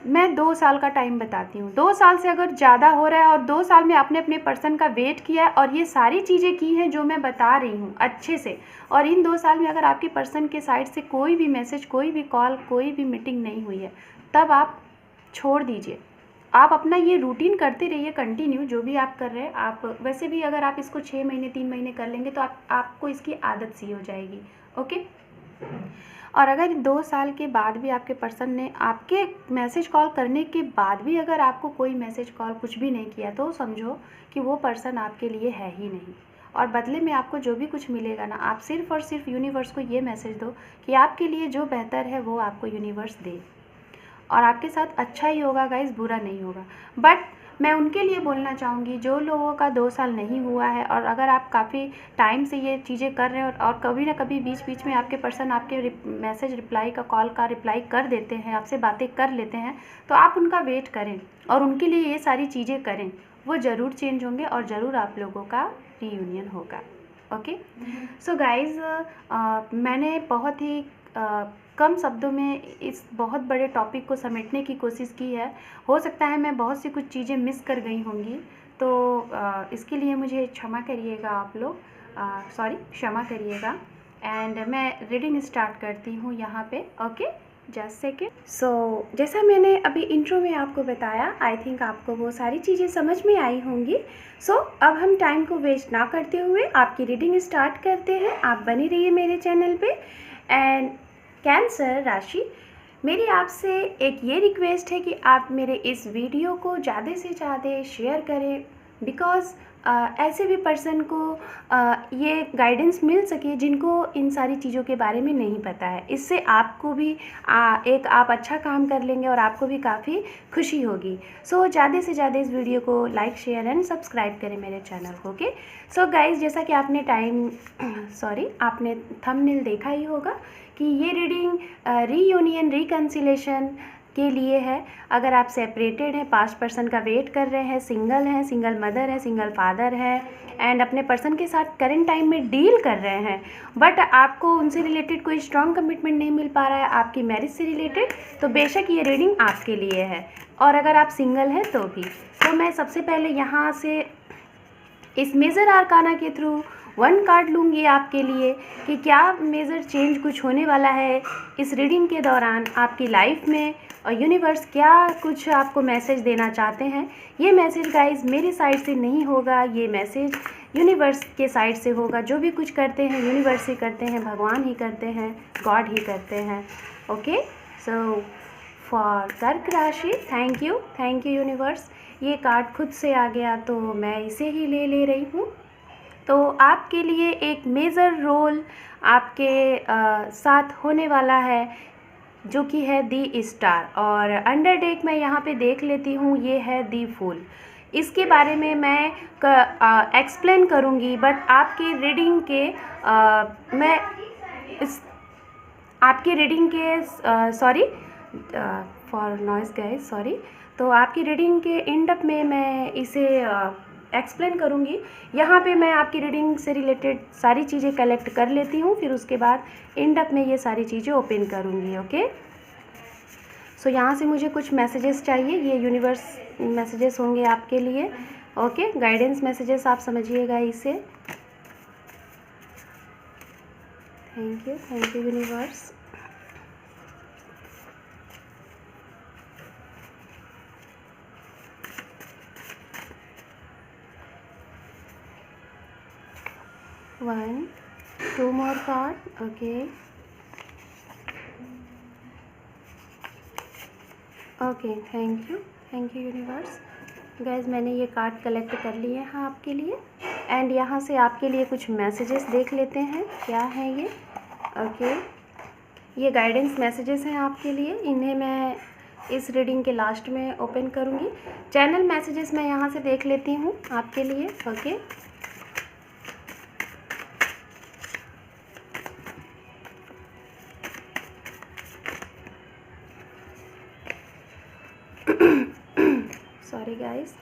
मैं 2 साल का टाइम बताती हूँ, 2 साल से अगर ज़्यादा हो रहा है और 2 साल में आपने अपने पर्सन का वेट किया है और ये सारी चीज़ें की हैं जो मैं बता रही हूँ अच्छे से, और इन 2 साल में अगर आपके पर्सन के साइड से कोई भी मैसेज, कोई भी कॉल, कोई भी मीटिंग नहीं हुई है, तब आप छोड़ दीजिए। आप अपना ये रूटीन करते रहिए कंटिन्यू, जो भी आप कर रहे हैं। आप वैसे भी अगर आप इसको 6 महीने 3 महीने कर लेंगे तो आपको इसकी आदत सी हो जाएगी। ओके, और अगर 2 साल के बाद भी आपके पर्सन ने आपके मैसेज कॉल करने के बाद भी अगर आपको कोई मैसेज कॉल कुछ भी नहीं किया, तो समझो कि वो पर्सन आपके लिए है ही नहीं, और बदले में आपको जो भी कुछ मिलेगा ना, आप सिर्फ़ और सिर्फ यूनिवर्स को ये मैसेज दो कि आपके लिए जो बेहतर है वो आपको यूनिवर्स दे, और आपके साथ अच्छा ही होगा गाइस, बुरा नहीं होगा। बट मैं उनके लिए बोलना चाहूँगी जो लोगों का 2 साल नहीं हुआ है, और अगर आप काफ़ी टाइम से ये चीज़ें कर रहे हैं और कभी ना कभी बीच बीच में आपके पर्सन आपके मैसेज रिप्लाई का, कॉल का रिप्लाई कर देते हैं, आपसे बातें कर लेते हैं, तो आप उनका वेट करें और उनके लिए ये सारी चीज़ें करें। वो ज़रूर चेंज होंगे और ज़रूर आप लोगों का रीयूनियन होगा। ओके, सो गाइज़, मैंने बहुत ही कम शब्दों में इस बहुत बड़े टॉपिक को समेटने की कोशिश की है। हो सकता है मैं बहुत सी कुछ चीज़ें मिस कर गई होंगी, तो इसके लिए मुझे क्षमा करिएगा आप लोग, क्षमा करिएगा। एंड मैं रीडिंग स्टार्ट करती हूँ यहाँ पे। Okay, just second. सो जैसा मैंने अभी इंट्रो में आपको बताया, आई थिंक आपको वो सारी चीज़ें समझ में आई होंगी। सो अब हम टाइम को वेस्ट ना करते हुए आपकी रीडिंग स्टार्ट करते हैं। आप बनी रहिए मेरे चैनल पे। एंड कैंसर राशि, मेरी आपसे एक ये रिक्वेस्ट है कि आप मेरे इस वीडियो को ज़्यादा से ज़्यादा शेयर करें, बिकॉज़ ऐसे भी पर्सन को ये गाइडेंस मिल सके जिनको इन सारी चीज़ों के बारे में नहीं पता है। इससे आपको भी आप अच्छा काम कर लेंगे और आपको भी काफ़ी खुशी होगी। सो ज़्यादा से ज़्यादा इस वीडियो को लाइक, शेयर एंड सब्सक्राइब करें मेरे चैनल को। ओके, सो गाइज़, जैसा कि आपने आपने थंबनेल देखा ही होगा कि ये रीडिंग रीयूनियन, रिकन्सिलेशन के लिए है। अगर आप सेपरेटेड हैं, पास्ट पर्सन का वेट कर रहे हैं, सिंगल मदर है, सिंगल फादर है, एंड अपने पर्सन के साथ करंट टाइम में डील कर रहे हैं, बट आपको उनसे रिलेटेड कोई स्ट्रॉन्ग कमिटमेंट नहीं मिल पा रहा है आपकी मैरिज से रिलेटेड, तो बेशक ये रीडिंग आपके लिए है। और अगर आप सिंगल हैं तो भी। तो मैं सबसे पहले यहाँ से इस मेजर आर्काना के थ्रू 1 कार्ड लूँगी आपके लिए कि क्या मेजर चेंज कुछ होने वाला है इस रीडिंग के दौरान आपकी लाइफ में, और यूनिवर्स क्या कुछ आपको मैसेज देना चाहते हैं। ये मैसेज गाइस मेरी साइड से नहीं होगा, ये मैसेज यूनिवर्स के साइड से होगा। जो भी कुछ करते हैं यूनिवर्स ही करते हैं, भगवान ही करते हैं, गॉड ही करते हैं। ओके, सो फॉर कर्क राशि, थैंक यू यूनिवर्स। ये कार्ड खुद से आ गया तो मैं इसे ही ले रही हूँ। तो आपके लिए एक मेजर रोल आपके साथ होने वाला है, जो कि है दी स्टार, और अंडर डेक मैं यहाँ पे देख लेती हूँ, ये है दी फूल। इसके बारे में मैं एक्सप्लेन करूँगी, बट आपकी रीडिंग के आपकी रीडिंग के sorry for noise guys, sorry. तो आपकी रीडिंग के एंड अप में मैं इसे एक्सप्लेन करूँगी। यहाँ पे मैं आपकी रीडिंग से रिलेटेड सारी चीज़ें कलेक्ट कर लेती हूँ, फिर उसके बाद एंड अप में ये सारी चीज़ें ओपन करूँगी। ओके, सो यहाँ से मुझे कुछ मैसेजेस चाहिए, ये यूनिवर्स मैसेजेस होंगे आपके लिए। ओके, गाइडेंस मैसेजेस आप समझिएगा इसे। Thank you universe. One, 2 more card. Okay. Okay, thank you universe. Guys, मैंने ये कार्ड कलेक्ट कर लिए हैं आपके लिए, एंड यहाँ से आपके लिए कुछ मैसेजेस देख लेते हैं क्या है ये। ओके, ये गाइडेंस मैसेजेस हैं आपके लिए, इन्हें मैं इस रीडिंग के लास्ट में ओपन करूँगी। चैनल मैसेजेस मैं यहाँ से देख लेती हूँ आपके लिए। Okay, sorry guys.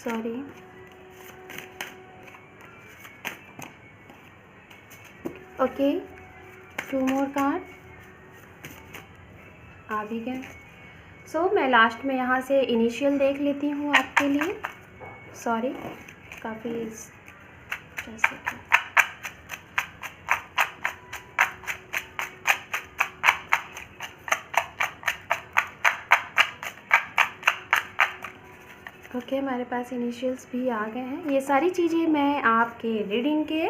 Sorry, okay, 2 मोर कार्ड आ भी गए। सो मैं लास्ट में यहाँ से इनिशियल देख लेती हूँ आपके लिए। सॉरी, काफ़ी जैसे कि ओके, हमारे पास इनिशियल्स भी आ गए हैं। ये सारी चीज़ें मैं आपके रीडिंग के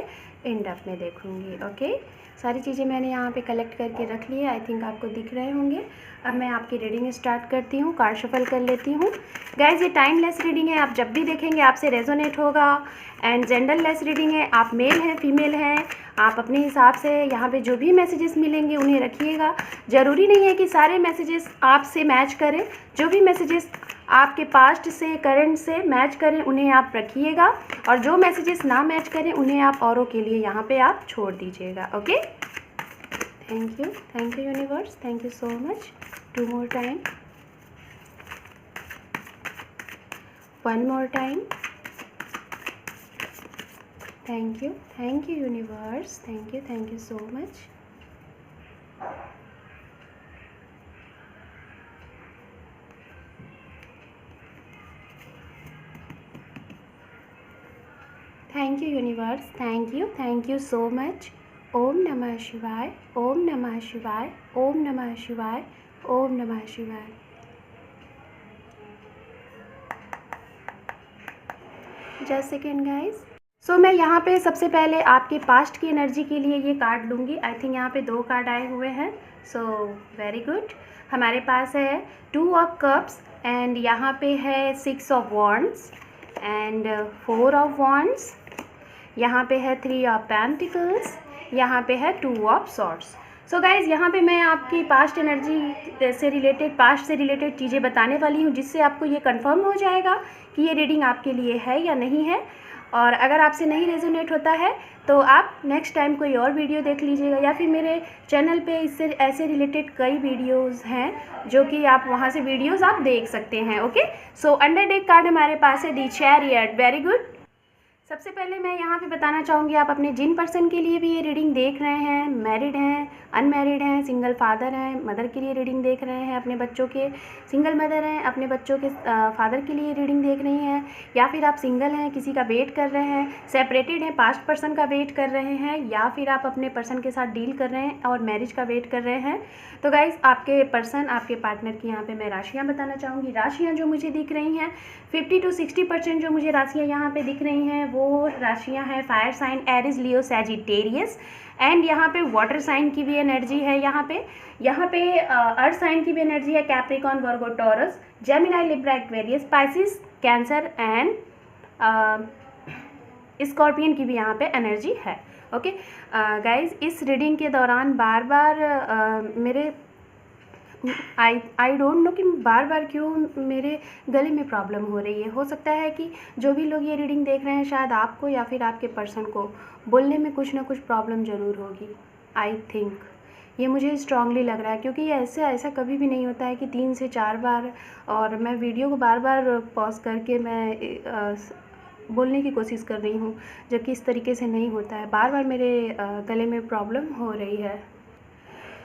एंड अप में देखूँगी। ओके, सारी चीज़ें मैंने यहाँ पे कलेक्ट करके रख ली है। आई थिंक आपको दिख रहे होंगे। अब मैं आपकी रीडिंग स्टार्ट करती हूँ, कार्ड शफल कर लेती हूँ। गाइज, ये टाइमलेस रीडिंग है, आप जब भी देखेंगे आपसे रेजोनेट होगा। एंड जेंडरलेस रीडिंग है, आप मेल हैं फीमेल हैं, आप अपने हिसाब से यहाँ पे जो भी मैसेजेस मिलेंगे उन्हें रखिएगा। ज़रूरी नहीं है कि सारे मैसेजेस आपसे मैच करें, जो भी मैसेजेस आपके पास्ट से करंट से मैच करें उन्हें आप रखिएगा, और जो मैसेजेस ना मैच करें उन्हें आप औरों के लिए यहाँ पे आप छोड़ दीजिएगा। Okay, thank you universe, thank you so much. 2 more time, 1 more time. Thank you universe, thank you so much. Thank you universe, thank you so much. ओम नमः शिवाय, ओम नमः शिवाय, ओम नमः शिवाय, ओम नमः शिवाय। Just second guys. सो मैं यहाँ पे सबसे पहले आपके पास्ट की एनर्जी के लिए ये कार्ड लूँगी। आई थिंक यहाँ पे 2 कार्ड आए हुए हैं। So very good. हमारे पास है 2 of Cups एंड यहाँ पे है 6 of Wands and 4 of Wands। यहाँ पे है 3 of Pentacles, यहाँ पे है 2 of Swords। सो गाइज़, यहाँ पे मैं आपकी पास्ट एनर्जी से रिलेटेड चीज़ें बताने वाली हूँ, जिससे आपको ये कंफर्म हो जाएगा कि ये रीडिंग आपके लिए है या नहीं है। और अगर आपसे नहीं रेजोनेट होता है तो आप नेक्स्ट टाइम कोई और वीडियो देख लीजिएगा, या फिर मेरे चैनल पे इससे ऐसे रिलेटेड कई वीडियोस हैं जो कि आप वहाँ से वीडियोस आप देख सकते हैं। Okay, so under deck card हमारे पास है दी चैरियट। Very good. सबसे पहले मैं यहाँ पे बताना चाहूँगी, आप अपने जिन पर्सन के लिए भी ये रीडिंग देख रहे हैं, मैरिड हैं, अनमैरिड हैं, सिंगल फादर हैं, मदर के लिए रीडिंग देख रहे हैं, अपने बच्चों के सिंगल मदर हैं, अपने बच्चों के फादर के लिए रीडिंग देख रही हैं, या फिर आप सिंगल हैं, किसी का वेट कर रहे हैं, सेपरेटेड हैं, पास्ट पर्सन का वेट कर रहे हैं, या फिर आप अपने पर्सन के साथ डील कर रहे हैं और मैरिज का वेट कर रहे हैं, तो गाइज़ आपके पर्सन, आपके पार्टनर की यहाँ पर मैं राशियाँ बताना चाहूँगी। राशियाँ जो मुझे दिख रही हैं 50 to 60% जो मुझे राशियाँ यहाँ पे दिख रही हैं वो राशियाँ हैं fire sign, Aries, Leo, Sagittarius. And यहाँ पे वाटर साइन की भी एनर्जी है, यहाँ पे अर्थ साइन की भी एनर्जी है, Capricorn, Virgo, Taurus, Gemini, Libra, Aquarius, Pisces, Cancer and Scorpion की भी यहाँ पे एनर्जी है। ओके गाइज, इस रीडिंग के दौरान बार बार मेरे आई डोंट नो कि बार बार क्यों मेरे गले में प्रॉब्लम हो रही है। हो सकता है कि जो भी लोग ये रीडिंग देख रहे हैं, शायद आपको या फिर आपके पर्सन को बोलने में कुछ ना कुछ प्रॉब्लम ज़रूर होगी। आई थिंक ये मुझे स्ट्रांगली लग रहा है, क्योंकि ऐसा कभी भी नहीं होता है कि 3 से 4 बार, और मैं वीडियो को बार बार पॉज करके मैं बोलने की कोशिश कर रही हूँ, जबकि इस तरीके से नहीं होता है। बार बार मेरे गले में प्रॉब्लम हो रही है।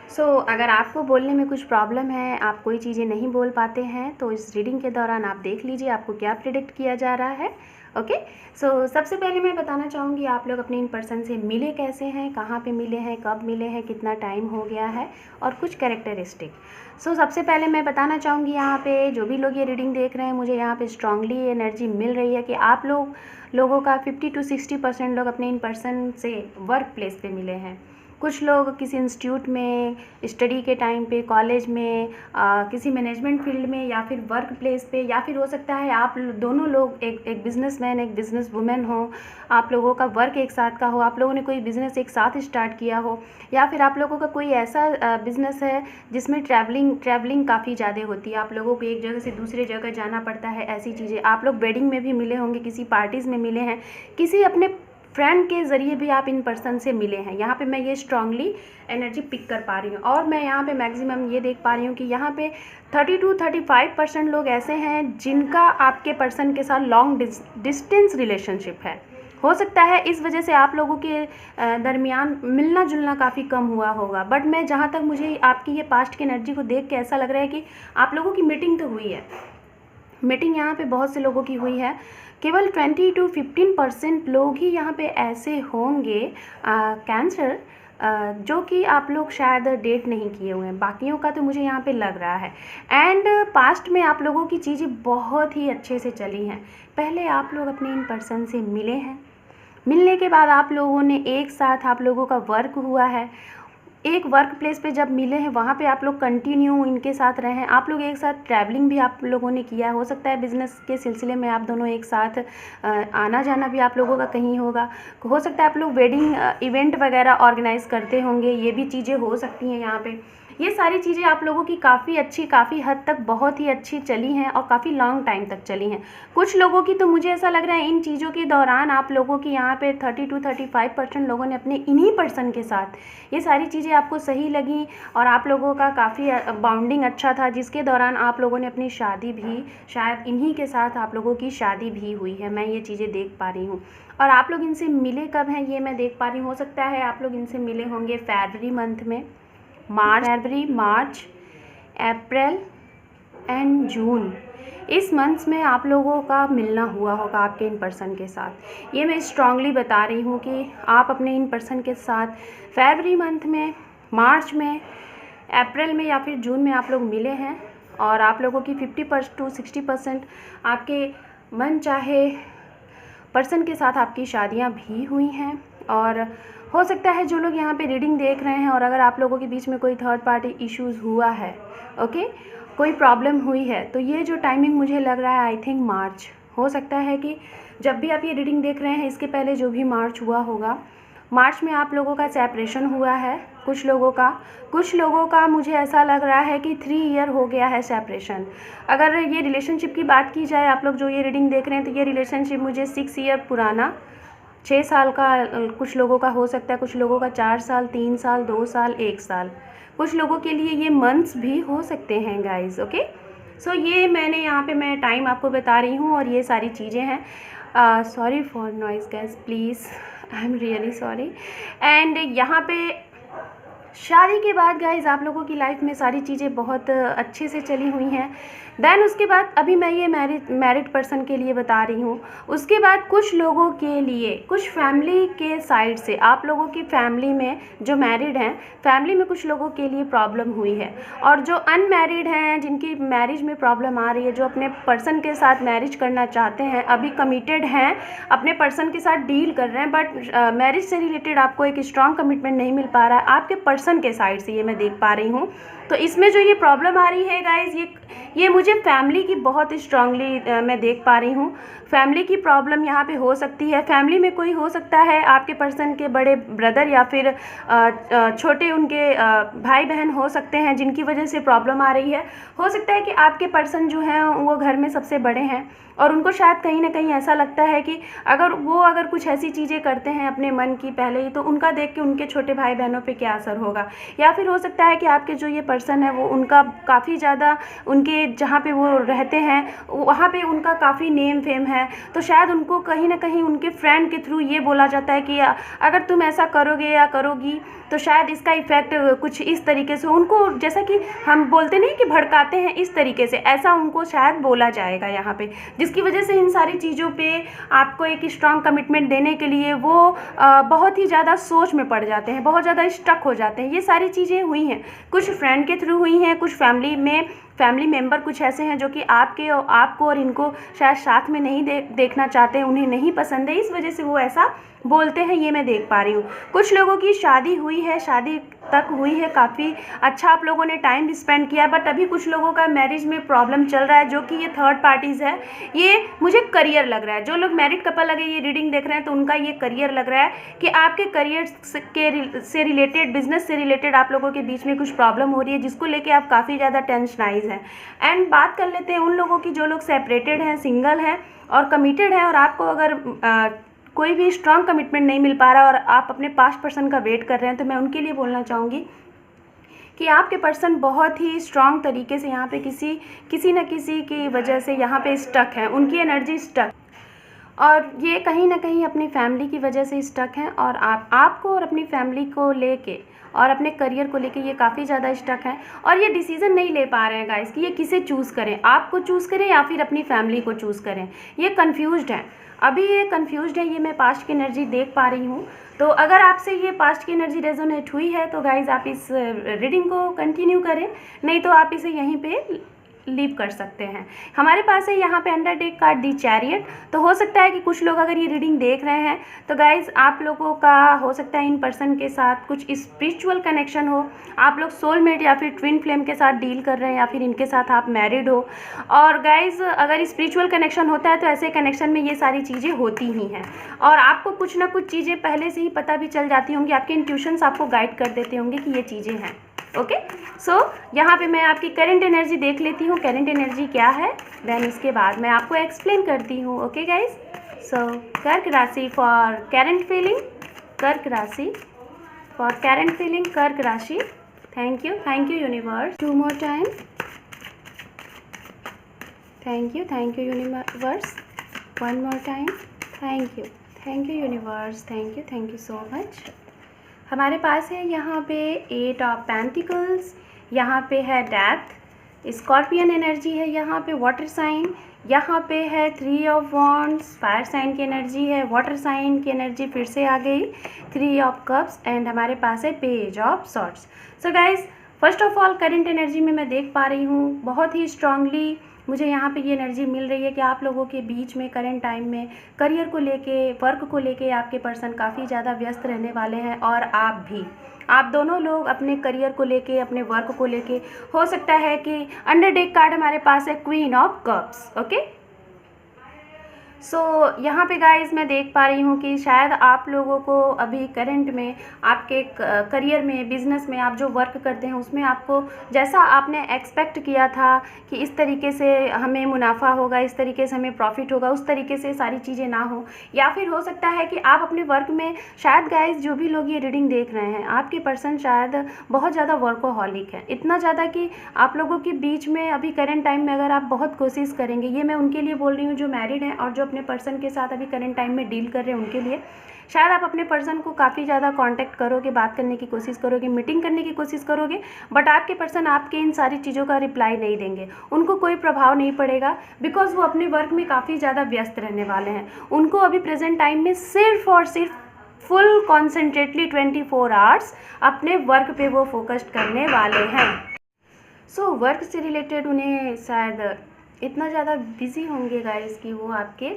सो अगर आपको बोलने में कुछ प्रॉब्लम है, आप कोई चीज़ें नहीं बोल पाते हैं, तो इस रीडिंग के दौरान आप देख लीजिए आपको क्या प्रिडिक्ट किया जा रहा है। ओके, सो सबसे पहले मैं बताना चाहूँगी आप लोग अपने इन पर्सन से मिले कैसे हैं, कहाँ पे मिले हैं, कब मिले हैं, कितना टाइम हो गया है, और कुछ कैरेक्टरिस्टिक। सो सबसे पहले मैं बताना चाहूँगी यहाँ पे जो भी लोग ये रीडिंग देख रहे हैं, मुझे यहाँ पे स्ट्रांगली एनर्जी मिल रही है कि आप लोगों का 50 to 60% लोग अपने इन पर्सन से वर्क प्लेस पे मिले हैं। कुछ लोग किसी इंस्टीट्यूट में, स्टडी के टाइम पे, कॉलेज में, किसी मैनेजमेंट फील्ड में, या फिर वर्क प्लेस पे, या फिर हो सकता है आप दोनों लोग एक बिजनेसमैन, एक बिजनेस वुमेन हो, आप लोगों का वर्क एक साथ का हो, आप लोगों ने कोई बिज़नेस एक साथ स्टार्ट किया हो, या फिर आप लोगों का कोई ऐसा बिज़नेस है जिसमें ट्रैवलिंग काफ़ी ज़्यादा होती है, आप लोगों को एक जगह से दूसरे जगह जाना पड़ता है, ऐसी चीज़ें। आप लोग वेडिंग में भी मिले होंगे, किसी पार्टीज़ में मिले हैं, किसी अपने फ्रेंड के ज़रिए भी आप इन पर्सन से मिले हैं। यहाँ पे मैं ये स्ट्रांगली एनर्जी पिक कर पा रही हूँ, और मैं यहाँ पे मैक्सिमम ये देख पा रही हूँ कि यहाँ पे 30 to 35% लोग ऐसे हैं जिनका आपके पर्सन के साथ लॉन्ग डिस्टेंस रिलेशनशिप है। हो सकता है इस वजह से आप लोगों के दरमियान मिलना जुलना काफ़ी कम हुआ होगा, बट मैं जहाँ तक मुझे आपकी ये पास्ट की एनर्जी को देख के ऐसा लग रहा है कि आप लोगों की मीटिंग तो हुई है। मीटिंग यहाँ पे बहुत से लोगों की हुई है, केवल 20 to 15% लोग ही यहाँ पे ऐसे होंगे कैंसर जो कि आप लोग शायद डेट नहीं किए हुए हैं। बाकियों का तो मुझे यहाँ पे लग रहा है। एंड पास्ट में आप लोगों की चीज़ें बहुत ही अच्छे से चली हैं। पहले आप लोग अपने इन पर्सन से मिले हैं, मिलने के बाद आप लोगों ने एक साथ आप लोगों का वर्क हुआ है, एक वर्क प्लेस पे जब मिले हैं वहाँ पे आप लोग कंटिन्यू इनके साथ रहे हैं। आप लोग एक साथ ट्रैवलिंग भी आप लोगों ने किया है, हो सकता है बिज़नेस के सिलसिले में आप दोनों एक साथ आना जाना भी आप लोगों का कहीं होगा। हो सकता है आप लोग वेडिंग इवेंट वगैरह ऑर्गेनाइज़ करते होंगे, ये भी चीज़ें हो सकती हैं यहाँ पे। ये सारी चीज़ें आप लोगों की काफ़ी अच्छी, काफ़ी हद तक बहुत ही अच्छी चली हैं और काफ़ी लॉन्ग टाइम तक चली हैं। कुछ लोगों की तो मुझे ऐसा लग रहा है इन चीज़ों के दौरान आप लोगों की यहाँ पे 30 to 35% लोगों ने अपने इन्हीं पर्सन के साथ ये सारी चीज़ें आपको सही लगी और आप लोगों का काफ़ी बॉन्डिंग अच्छा था, जिसके दौरान आप लोगों ने अपनी शादी भी शायद इन्हीं के साथ आप लोगों की शादी भी हुई है। मैं ये चीज़ें देख पा रही हूँ। और आप लोग इनसे मिले कब हैं ये मैं देख पा रही हूँ। हो सकता है आप लोग इनसे मिले होंगे फरवरी मंथ में, फरवरी, मार्च, अप्रैल एंड जून। इस मंथ्स में आप लोगों का मिलना हुआ होगा आपके इन पर्सन के साथ। ये मैं स्ट्रांगली बता रही हूँ कि आप अपने इन पर्सन के साथ फरवरी मंथ में, मार्च में, अप्रैल में या फिर जून में आप लोग मिले हैं और आप लोगों की 50% to 60% आपके मन चाहे पर्सन के साथ आपकी शादियां भी हुई हैं। और हो सकता है जो लोग यहाँ पे रीडिंग देख रहे हैं और अगर आप लोगों के बीच में कोई थर्ड पार्टी इश्यूज़ हुआ है, ओके, कोई प्रॉब्लम हुई है, तो ये जो टाइमिंग मुझे लग रहा है आई थिंक मार्च हो सकता है कि जब भी आप ये रीडिंग देख रहे हैं इसके पहले जो भी मार्च हुआ होगा, मार्च में आप लोगों का सेपरेशन हुआ है। कुछ लोगों का मुझे ऐसा लग रहा है कि 3 ईयर हो गया है सेपरेशन। अगर ये रिलेशनशिप की बात की जाए, आप लोग जो ये रीडिंग देख रहे हैं, तो ये रिलेशनशिप मुझे 6 ईयर पुराना, 6 साल का कुछ लोगों का हो सकता है, कुछ लोगों का 4 साल, 3 साल, 2 साल, 1 साल, कुछ लोगों के लिए ये मंथ्स भी हो सकते हैं गाइज। ओके, सो ये मैंने यहाँ पे मैं टाइम आपको बता रही हूँ और ये सारी चीज़ें हैं। Sorry for noise guys, please, I am really sorry. And यहाँ पे शादी के बाद गाइज आप लोगों की लाइफ में सारी चीज़ें बहुत अच्छे से चली हुई हैं। देन उसके बाद अभी मैं ये मैरिड पर्सन के लिए बता रही हूँ। उसके बाद कुछ लोगों के लिए, कुछ फैमिली के साइड से, आप लोगों की फैमिली में जो मैरिड हैं, फैमिली में कुछ लोगों के लिए प्रॉब्लम हुई है। और जो अनमैरिड हैं, जिनकी मैरिज में प्रॉब्लम आ रही है, जो अपने पर्सन के साथ मैरिज करना चाहते हैं, अभी कमिटेड हैं, अपने पर्सन के साथ डील कर रहे हैं, बट मैरिज से रिलेटेड आपको एक स्ट्रॉन्ग कमिटमेंट नहीं मिल पा रहा है आपके पर्सन के साइड से, ये मैं देख पा रही हूँ। तो इसमें जो ये प्रॉब्लम आ रही है गाइज, ये मुझे फैमिली की बहुत स्ट्रांगली मैं देख पा रही हूँ। फैमिली की प्रॉब्लम यहाँ पे हो सकती है। फैमिली में कोई हो सकता है आपके पर्सन के बड़े ब्रदर या फिर छोटे उनके भाई बहन हो सकते हैं जिनकी वजह से प्रॉब्लम आ रही है। हो सकता है कि आपके पर्सन जो हैं वो घर में सबसे बड़े हैं और उनको शायद कहीं ना कहीं ऐसा लगता है कि अगर कुछ ऐसी चीज़ें करते हैं अपने मन की पहले ही, तो उनका देख के उनके छोटे भाई बहनों पे क्या असर होगा। या फिर हो सकता है कि आपके जो ये पर्सन है वो उनका काफ़ी ज़्यादा, उनके जहाँ पे वो रहते हैं वहाँ पे उनका काफ़ी नेम फेम है, तो शायद उनको कहीं ना कहीं उनके फ्रेंड के थ्रू ये बोला जाता है कि अगर तुम ऐसा करोगे या करोगी तो शायद इसका इफ़ेक्ट कुछ इस तरीके से, उनको जैसा कि हम बोलते नहीं कि भड़काते हैं, इस तरीके से ऐसा उनको शायद बोला जाएगा यहाँ पे, जिसकी वजह से इन सारी चीज़ों पे आपको एक स्ट्रॉन्ग कमिटमेंट देने के लिए वो बहुत ही ज़्यादा सोच में पड़ जाते हैं, बहुत ज़्यादा स्टक हो जाते हैं। ये सारी चीज़ें हुई हैं, कुछ फ्रेंड के थ्रू हुई हैं, कुछ फैमिली मेंबर कुछ ऐसे हैं जो कि आपको और इनको शायद साथ में नहीं देखना चाहते हैं, उन्हें नहीं पसंद है, इस वजह से वो ऐसा बोलते हैं, ये मैं देख पा रही हूँ। कुछ लोगों की शादी हुई है, शादी तक हुई है, काफ़ी अच्छा आप लोगों ने टाइम स्पेंड किया, बट अभी कुछ लोगों का मैरिज में प्रॉब्लम चल रहा है जो कि ये थर्ड पार्टीज़ है। ये मुझे करियर लग रहा है, जो लोग मैरिड कपल अगर ये रीडिंग देख रहे हैं तो उनका ये करियर लग रहा है कि आपके करियर से रिलेटेड, बिजनेस से रिलेटेड आप लोगों के बीच में कुछ प्रॉब्लम हो रही है, जिसको लेके आप काफ़ी ज़्यादा टेंशनाइज हैं। एंड बात कर लेते हैं उन लोगों की जो लोग सेपरेटेड हैं, सिंगल हैं और कमिटेड हैं, और आपको अगर कोई भी स्ट्रॉन्ग कमिटमेंट नहीं मिल पा रहा और आप अपने पास्ट पर्सन का वेट कर रहे हैं, तो मैं उनके लिए बोलना चाहूँगी कि आपके पर्सन बहुत ही स्ट्रॉन्ग तरीके से यहाँ पे किसी न किसी की वजह से यहाँ पे स्टक है, उनकी एनर्जी स्टक। और ये कहीं ना कहीं अपनी फैमिली की वजह से स्टक हैं, और आपको और अपनी फैमिली को लेके और अपने करियर को लेके ये काफ़ी ज़्यादा स्टक हैं, और ये डिसीज़न नहीं ले पा रहे हैं गाइस कि ये किसे चूज़ करें, आपको चूज़ करें या फिर अपनी फैमिली को चूज़ करें। ये कन्फ्यूज्ड हैं, अभी ये कन्फ्यूज्ड है। ये मैं पास्ट की एनर्जी देख पा रही हूँ। तो अगर आपसे ये पास्ट की एनर्जी रेजोनेट हुई है तो गाइज आप इस रीडिंग को कंटिन्यू करें, नहीं तो आप इसे यहीं पे लीव कर सकते हैं। हमारे पास है यहाँ पे अंडर टेक कार्ड दी चैरियट। तो हो सकता है कि कुछ लोग अगर ये रीडिंग देख रहे हैं तो गाइज आप लोगों का हो सकता है इन पर्सन के साथ कुछ स्पिरिचुअल कनेक्शन हो, आप लोग सोलमेट या फिर ट्विन फ्लेम के साथ डील कर रहे हैं, या फिर इनके साथ आप मैरिड हो। और गाइज अगर स्पिरिचुअल कनेक्शन होता है तो ऐसे कनेक्शन में ये सारी चीज़ें होती ही हैं, और आपको कुछ ना कुछ चीज़ें पहले से ही पता भी चल जाती होंगी, आपके इंट्यूशंस आपको गाइड कर देते होंगे कि ये चीज़ें हैं। ओके, सो यहाँ पे मैं आपकी करंट एनर्जी देख लेती हूँ, करंट एनर्जी क्या है, देन उसके बाद मैं आपको एक्सप्लेन करती हूँ। ओके गाइज, सो कर्क राशि फॉर करंट फीलिंग, कर्क राशि फॉर करंट फीलिंग, कर्क राशि। Thank you universe, 2 more time. Thank you universe, 1 more time. Thank you universe, thank you so much. हमारे पास है यहाँ पे 8 ऑफ पेंटिकल्स, यहाँ पे है डेथ, स्कॉर्पियन एनर्जी है, यहाँ पे वाटर साइन, यहाँ पे है 3 ऑफ वॉन्ड्स, फायर साइन की एनर्जी है, वाटर साइन की एनर्जी फिर से आ गई, 3 ऑफ कप्स, एंड हमारे पास है page of swords. So guys, first of all current energy में मैं देख पा रही हूँ बहुत ही स्ट्रांगली मुझे यहाँ पे ये एनर्जी मिल रही है कि आप लोगों के बीच में करंट टाइम में करियर को लेके, वर्क को लेके आपके पर्सन काफ़ी ज़्यादा व्यस्त रहने वाले हैं, और आप भी, आप दोनों लोग अपने करियर को लेके, अपने वर्क को लेके, हो सकता है कि अंडर डेक कार्ड हमारे पास है क्वीन ऑफ कप्स। ओके, सो यहाँ पे गाइज मैं देख पा रही हूँ कि शायद आप लोगों को अभी करंट में आपके करियर में, बिजनेस में, आप जो वर्क करते हैं उसमें आपको जैसा आपने एक्सपेक्ट किया था कि इस तरीके से हमें मुनाफा होगा, इस तरीके से हमें प्रॉफिट होगा, उस तरीके से सारी चीज़ें ना हो, या फिर हो सकता है कि आप अपने वर्क में, शायद गाइज जो भी लोग ये रीडिंग देख रहे हैं, आपके पर्सन शायद बहुत ज़्यादा वर्कोहॉलिक है, इतना ज़्यादा कि आप लोगों के बीच में अभी करंट टाइम में अगर आप बहुत कोशिश करेंगे, ये मैं उनके लिए बोल रही हूँ जो मैरिड हैं और जो अपने पर्सन के साथ अभी करंट टाइम में डील कर रहे हैं उनके लिए, शायद आप अपने पर्सन को काफ़ी ज़्यादा कांटेक्ट करोगे, बात करने की कोशिश करोगे, मीटिंग करने की कोशिश करोगे, बट आपके पर्सन आपके इन सारी चीज़ों का रिप्लाई नहीं देंगे, उनको कोई प्रभाव नहीं पड़ेगा, बिकॉज वो अपने वर्क में काफ़ी ज़्यादा व्यस्त रहने वाले हैं। उनको अभी प्रेजेंट टाइम में सिर्फ और सिर्फ फुल कॉन्सेंट्रेटली 24 आवर्स अपने वर्क पे वो फोकस्ड करने वाले हैं। सो वर्क से रिलेटेड उन्हें शायद इतना ज़्यादा बिजी होंगे गाइस कि वो आपके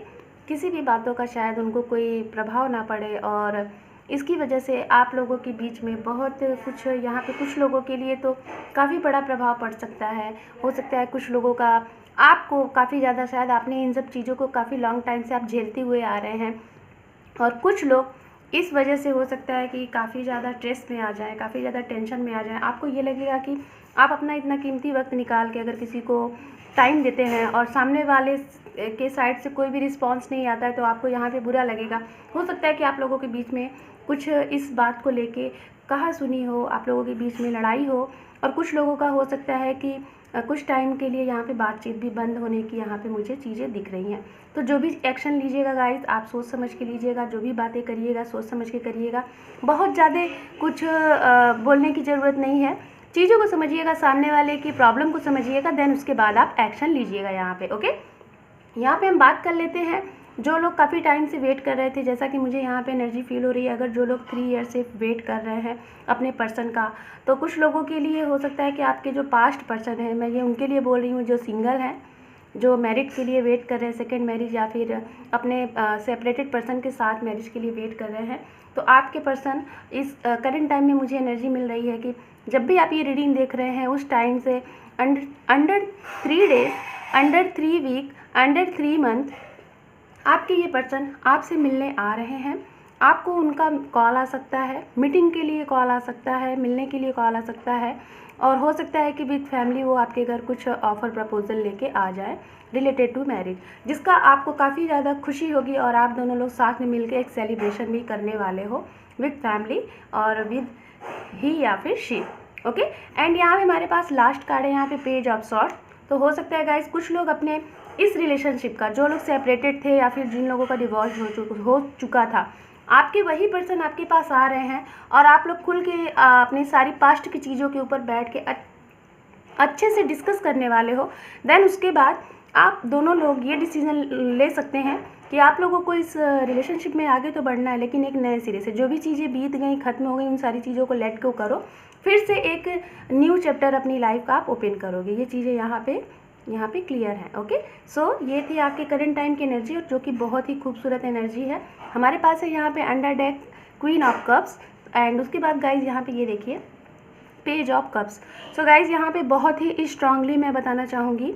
किसी भी बातों का शायद उनको कोई प्रभाव ना पड़े, और इसकी वजह से आप लोगों के बीच में बहुत कुछ, यहाँ पे कुछ लोगों के लिए तो काफ़ी बड़ा प्रभाव पड़ सकता है। हो सकता है कुछ लोगों का आपको काफ़ी ज़्यादा, शायद आपने इन सब चीज़ों को काफ़ी लॉन्ग टाइम से आप झेलते हुए आ रहे हैं, और कुछ लोग इस वजह से हो सकता है कि काफ़ी ज़्यादा स्ट्रेस में आ जाएं, काफ़ी ज़्यादा टेंशन में आ जाएं। आपको ये लगेगा कि आप अपना इतना कीमती वक्त निकाल के अगर किसी को टाइम देते हैं और सामने वाले के साइड से कोई भी रिस्पांस नहीं आता है तो आपको यहाँ पे बुरा लगेगा। हो सकता है कि आप लोगों के बीच में कुछ इस बात को लेके कहा सुनी हो, आप लोगों के बीच में लड़ाई हो, और कुछ लोगों का हो सकता है कि कुछ टाइम के लिए यहाँ पे बातचीत भी बंद होने की यहाँ पे मुझे चीज़ें दिख रही हैं। तो जो भी एक्शन लीजिएगा गाइस, आप सोच समझ के लीजिएगा, जो भी बातें करिएगा सोच समझ के करिएगा, बहुत ज़्यादा कुछ बोलने की ज़रूरत नहीं है। चीज़ों को समझिएगा, सामने वाले की प्रॉब्लम को समझिएगा, देन उसके बाद आप एक्शन लीजिएगा यहाँ पे। ओके, यहाँ पे हम बात कर लेते हैं जो लोग काफ़ी टाइम से वेट कर रहे थे, जैसा कि मुझे यहाँ पे एनर्जी फील हो रही है। अगर जो लोग 3 ईयर से वेट कर रहे हैं अपने पर्सन का, तो कुछ लोगों के लिए हो सकता है कि आपके जो पास्ट पर्सन है, मैं ये उनके लिए बोल रही हूँ जो सिंगल हैं, जो मैरिज के लिए वेट कर रहे हैं, सेकेंड मैरिज या फिर अपने सेपरेटेड पर्सन के साथ मैरिज के लिए वेट कर रहे हैं, तो आपके पर्सन इस करंट टाइम में मुझे एनर्जी मिल रही है कि जब भी आप ये रीडिंग देख रहे हैं उस टाइम से under 3 days, under 3 week, under 3 month आपके ये पर्सन आपसे मिलने आ रहे हैं। आपको उनका कॉल आ सकता है, मीटिंग के लिए कॉल आ सकता है, मिलने के लिए कॉल आ सकता है, और हो सकता है कि विद फैमिली वो आपके घर कुछ ऑफ़र प्रपोजल लेके आ जाए रिलेटेड टू मैरिज, जिसका आपको काफ़ी ज़्यादा खुशी होगी, और आप दोनों लोग साथ में मिलकर एक सेलिब्रेशन भी करने वाले हो विद फैमिली और विद ही या फिर शी। ओके, एंड यहाँ पे हमारे पास लास्ट कार्ड है, यहाँ पे पेज ऑफ सॉर्ड्स। तो हो सकता है गाइस कुछ लोग अपने इस रिलेशनशिप का, जो लोग सेपरेटेड थे या फिर जिन लोगों का डिवोर्स हो चुका था, आपके वही पर्सन आपके पास आ रहे हैं और आप लोग खुल के अपनी सारी पास्ट की चीज़ों के ऊपर बैठ के अच्छे से डिस्कस करने वाले हो। देन उसके बाद आप दोनों लोग ये डिसीजन ले सकते हैं कि आप लोगों को इस रिलेशनशिप में आगे तो बढ़ना है, लेकिन एक नए सिरे से जो भी चीज़ें बीत गई, ख़त्म हो गई, उन सारी चीज़ों को लेट गो करो, फिर से एक न्यू चैप्टर अपनी लाइफ का आप ओपन करोगे। ये चीज़ें यहाँ पे क्लियर है। ओके, सो ये थी आपके करंट टाइम की एनर्जी, और जो कि बहुत ही खूबसूरत एनर्जी है। हमारे पास है यहाँ पे under deck queen of cups, and उसके बाद गाइज यहाँ पे ये देखिए page of cups. So guys यहाँ पे बहुत ही स्ट्रांगली मैं बताना चाहूँगी,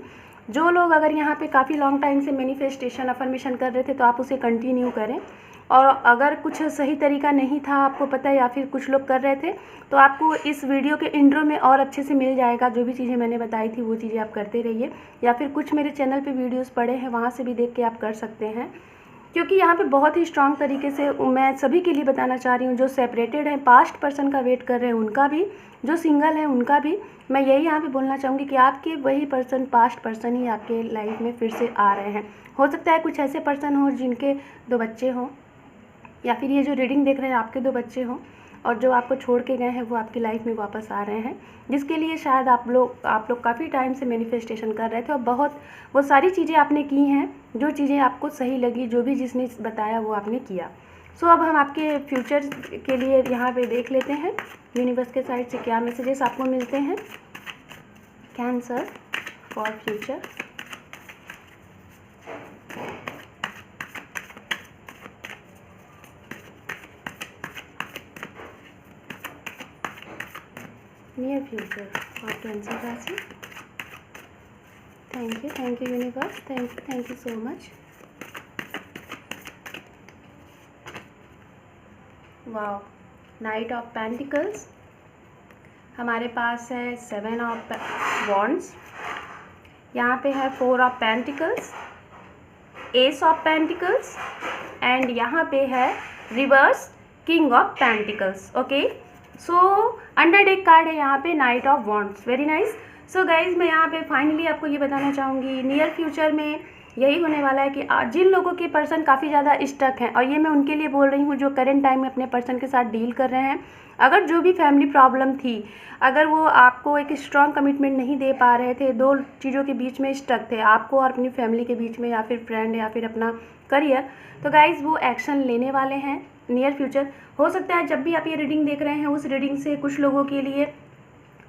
जो लोग अगर यहाँ पे काफ़ी लॉन्ग टाइम से मैनिफेस्टेशन अफर्मेशन कर रहे थे तो आप उसे कंटिन्यू करें, और अगर कुछ सही तरीका नहीं था आपको पता है या फिर कुछ लोग कर रहे थे तो आपको इस वीडियो के इंट्रो में और अच्छे से मिल जाएगा। जो भी चीज़ें मैंने बताई थी वो चीज़ें आप करते रहिए, या फिर कुछ मेरे चैनल पे वीडियोस पड़े हैं वहाँ से भी देख के आप कर सकते हैं, क्योंकि यहाँ पे बहुत ही स्ट्रांग तरीके से मैं सभी के लिए बताना चाह रही हूँ। जो सेपरेटेड हैं, पास्ट पर्सन का वेट कर रहे हैं उनका भी, जो सिंगल हैं उनका भी, मैं यही यहाँ पे बोलना चाहूँगी कि आपके वही पर्सन, पास्ट पर्सन ही आपके लाइफ में फिर से आ रहे हैं। हो सकता है कुछ ऐसे पर्सन हो जिनके 2 बच्चे हों, या फिर ये जो रीडिंग देख रहे हैं आपके 2 बच्चे हों, और जो आपको छोड़ के गए हैं वो आपकी लाइफ में वापस आ रहे हैं, जिसके लिए शायद आप लोग काफ़ी टाइम से मैनिफेस्टेशन कर रहे थे, और बहुत वो सारी चीज़ें आपने की हैं जो चीज़ें आपको सही लगी, जो भी जिसने बताया वो आपने किया। सो अब हम आपके फ्यूचर के लिए यहाँ पे देख लेते हैं यूनिवर्स के साइड से क्या मैसेजेस आपको मिलते हैं। Cancer for future, near future और कैंसर राशि। Thank you universe, thank you so much. Wow, night of pentacles, हमारे पास है 7 ऑफ वॉन्ड्स, यहाँ पे है 4 of pentacles, S of pentacles, and यहाँ पे है reverse king of pentacles. Okay, so under deck card है यहाँ पे night of wands, very nice. So guys मैं यहाँ पे फाइनली आपको ये बताना चाहूँगी, नियर फ्यूचर में यही होने वाला है कि जिन लोगों के पर्सन काफ़ी ज़्यादा स्टक हैं, और ये मैं उनके लिए बोल रही हूँ जो करंट टाइम में अपने पर्सन के साथ डील कर रहे हैं, अगर जो भी फैमिली प्रॉब्लम थी, अगर वो आपको एक स्ट्रॉन्ग कमिटमेंट नहीं दे पा रहे थे, 2 चीज़ों के बीच में स्टक थे, आपको और अपनी फैमिली के बीच में, या फिर फ्रेंड, या फिर अपना करियर, तो गाइज वो एक्शन लेने वाले हैं नियर फ्यूचर। हो सकता है जब भी आप ये रीडिंग देख रहे हैं उस रीडिंग से कुछ लोगों के लिए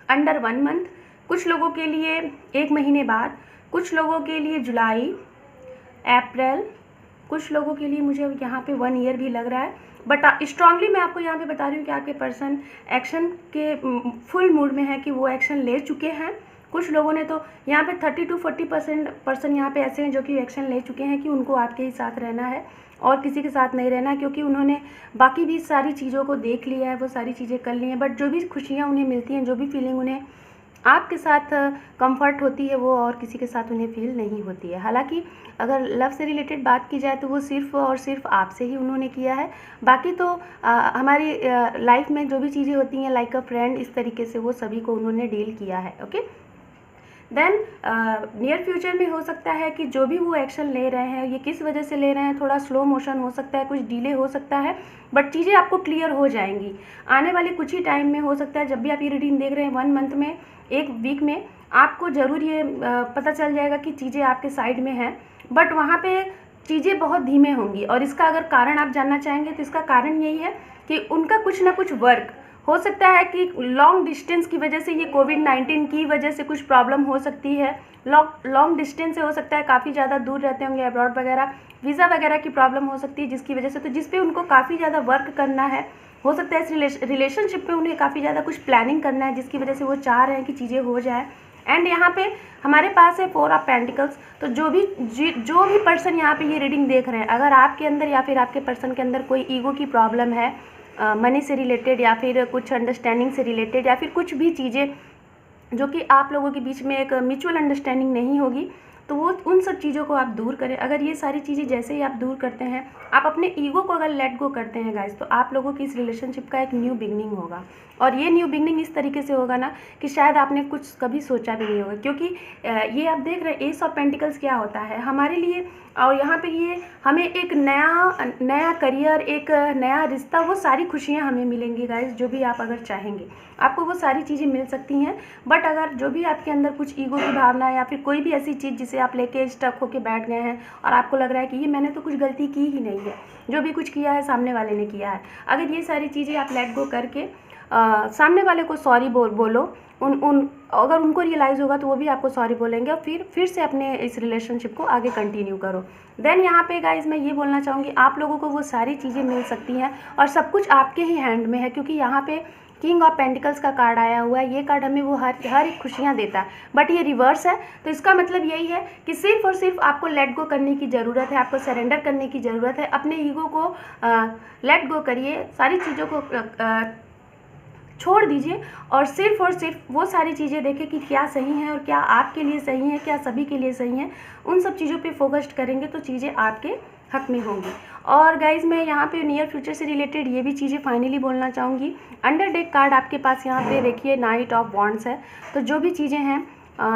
अंडर 1 मंथ, कुछ लोगों के लिए 1 महीने बाद, कुछ लोगों के लिए जुलाई, अप्रैल, कुछ लोगों के लिए मुझे यहाँ पे 1 ईयर भी लग रहा है। बट स्ट्रांगली मैं आपको यहाँ पे बता रही हूँ कि आपके पर्सन एक्शन के फुल मूड में है कि वो एक्शन ले चुके हैं। कुछ लोगों ने तो यहाँ पे 30 to 40% पर्सन यहाँ पे ऐसे हैं जो कि एक्शन ले चुके हैं कि उनको आपके ही साथ रहना है और किसी के साथ नहीं रहना, क्योंकि उन्होंने बाकी भी सारी चीज़ों को देख लिया है, वो सारी चीज़ें कर ली हैं। बट जो भी खुशियाँ उन्हें मिलती हैं, जो भी फीलिंग उन्हें आपके साथ कंफर्ट होती है, वो और किसी के साथ उन्हें फील नहीं होती है। हालांकि अगर लव से रिलेटेड बात की जाए तो वो सिर्फ़ और सिर्फ आपसे ही उन्होंने किया है। बाकी तो हमारी लाइफ में जो भी चीज़ें होती हैं लाइक अ फ्रेंड, इस तरीके से वो सभी को उन्होंने डील किया है। ओके, देन नियर फ्यूचर में हो सकता है कि जो भी वो एक्शन ले रहे हैं, ये किस वजह से ले रहे हैं, थोड़ा स्लो मोशन हो सकता है, कुछ डिले हो सकता है, बट चीज़ें आपको क्लियर हो जाएंगी आने वाले कुछ ही टाइम में। हो सकता है जब भी आप ये रीडिंग देख रहे हैं 1 मंथ में, 1 वीक में, आपको ज़रूर ये पता चल जाएगा कि चीज़ें आपके साइड में हैं, बट वहाँ पे चीज़ें बहुत धीमे होंगी। और इसका अगर कारण आप जानना चाहेंगे तो इसका कारण यही है कि उनका कुछ ना कुछ वर्क हो सकता है कि लॉन्ग डिस्टेंस की वजह से, ये कोविड-19 की वजह से कुछ प्रॉब्लम हो सकती है। लॉन्ग डिस्टेंस से हो सकता है, काफ़ी ज़्यादा दूर रहते होंगे, अब्रॉड वगैरह, वीज़ा वगैरह की प्रॉब्लम हो सकती है जिसकी वजह से, तो जिस पे उनको काफ़ी ज़्यादा वर्क करना है। हो सकता है इस रिलेशनशिप में उन्हें काफ़ी ज़्यादा कुछ प्लानिंग करना है जिसकी वजह से वो चाह रहे हैं कि चीज़ें हो जाए। एंड यहाँ पे हमारे पास है 4 ऑफ पेंटिकल्स। तो जो भी पर्सन यहाँ पे ये रीडिंग देख रहे हैं, अगर आपके अंदर या फिर आपके पर्सन के अंदर कोई ईगो की प्रॉब्लम है, मनी से रिलेटेड या फिर कुछ अंडरस्टैंडिंग से रिलेटेड, या फिर कुछ भी चीज़ें जो कि आप लोगों के बीच में एक म्यूचुअल अंडरस्टैंडिंग नहीं होगी, तो वो उन सब चीज़ों को आप दूर करें। अगर ये सारी चीज़ें जैसे ही आप दूर करते हैं, आप अपने ईगो को अगर लेट गो करते हैं गाइस, तो आप लोगों की इस रिलेशनशिप का एक न्यू बिगनिंग होगा। और ये न्यू बिगनिंग इस तरीके से होगा ना कि शायद आपने कुछ कभी सोचा भी नहीं होगा, क्योंकि ये आप देख रहे हैं एस ऑफ पेंटिकल्स क्या होता है हमारे लिए। और यहाँ पे ये हमें एक नया करियर, एक नया रिश्ता, वो सारी खुशियाँ हमें मिलेंगी गाइस, जो भी आप अगर चाहेंगे आपको वो सारी चीज़ें मिल सकती हैं। बट अगर जो भी आपके अंदर कुछ ईगो की भावना है या फिर कोई भी ऐसी चीज़ जिसे आप लेके स्टक होके बैठ गए हैं और आपको लग रहा है कि ये मैंने तो कुछ गलती की ही नहीं है, जो भी कुछ किया है सामने वाले ने किया है, अगर ये सारी चीज़ें आप लेट गो करके सामने वाले को सॉरी बोलो, अगर उनको रियलाइज़ होगा तो वो भी आपको सॉरी बोलेंगे और फिर से अपने इस रिलेशनशिप को आगे कंटिन्यू करो। देन यहाँ पे गाइज मैं ये बोलना चाहूँगी, आप लोगों को वो सारी चीज़ें मिल सकती हैं और सब कुछ आपके ही हैंड में है, क्योंकि यहाँ पे किंग ऑफ पेंटिकल्स का कार्ड आया हुआ है। ये कार्ड हमें वो हर एक खुशियाँ देता है, बट ये रिवर्स है। तो इसका मतलब यही है कि सिर्फ और सिर्फ आपको लेट गो करने की ज़रूरत है, आपको सरेंडर करने की ज़रूरत है। अपने ईगो को लेट गो करिए, सारी चीज़ों को छोड़ दीजिए और सिर्फ वो सारी चीज़ें देखें कि क्या सही है और क्या आपके लिए सही है, क्या सभी के लिए सही है। उन सब चीज़ों पे फोकस करेंगे तो चीज़ें आपके हक में होंगी। और गाइज़ मैं यहाँ पे नियर फ्यूचर से रिलेटेड ये भी चीज़ें फाइनली बोलना चाहूँगी। अंडर डेक कार्ड आपके पास यहाँ पे देखिए नाइट ऑफ वॉन्ड्स है। तो जो भी चीज़ें हैं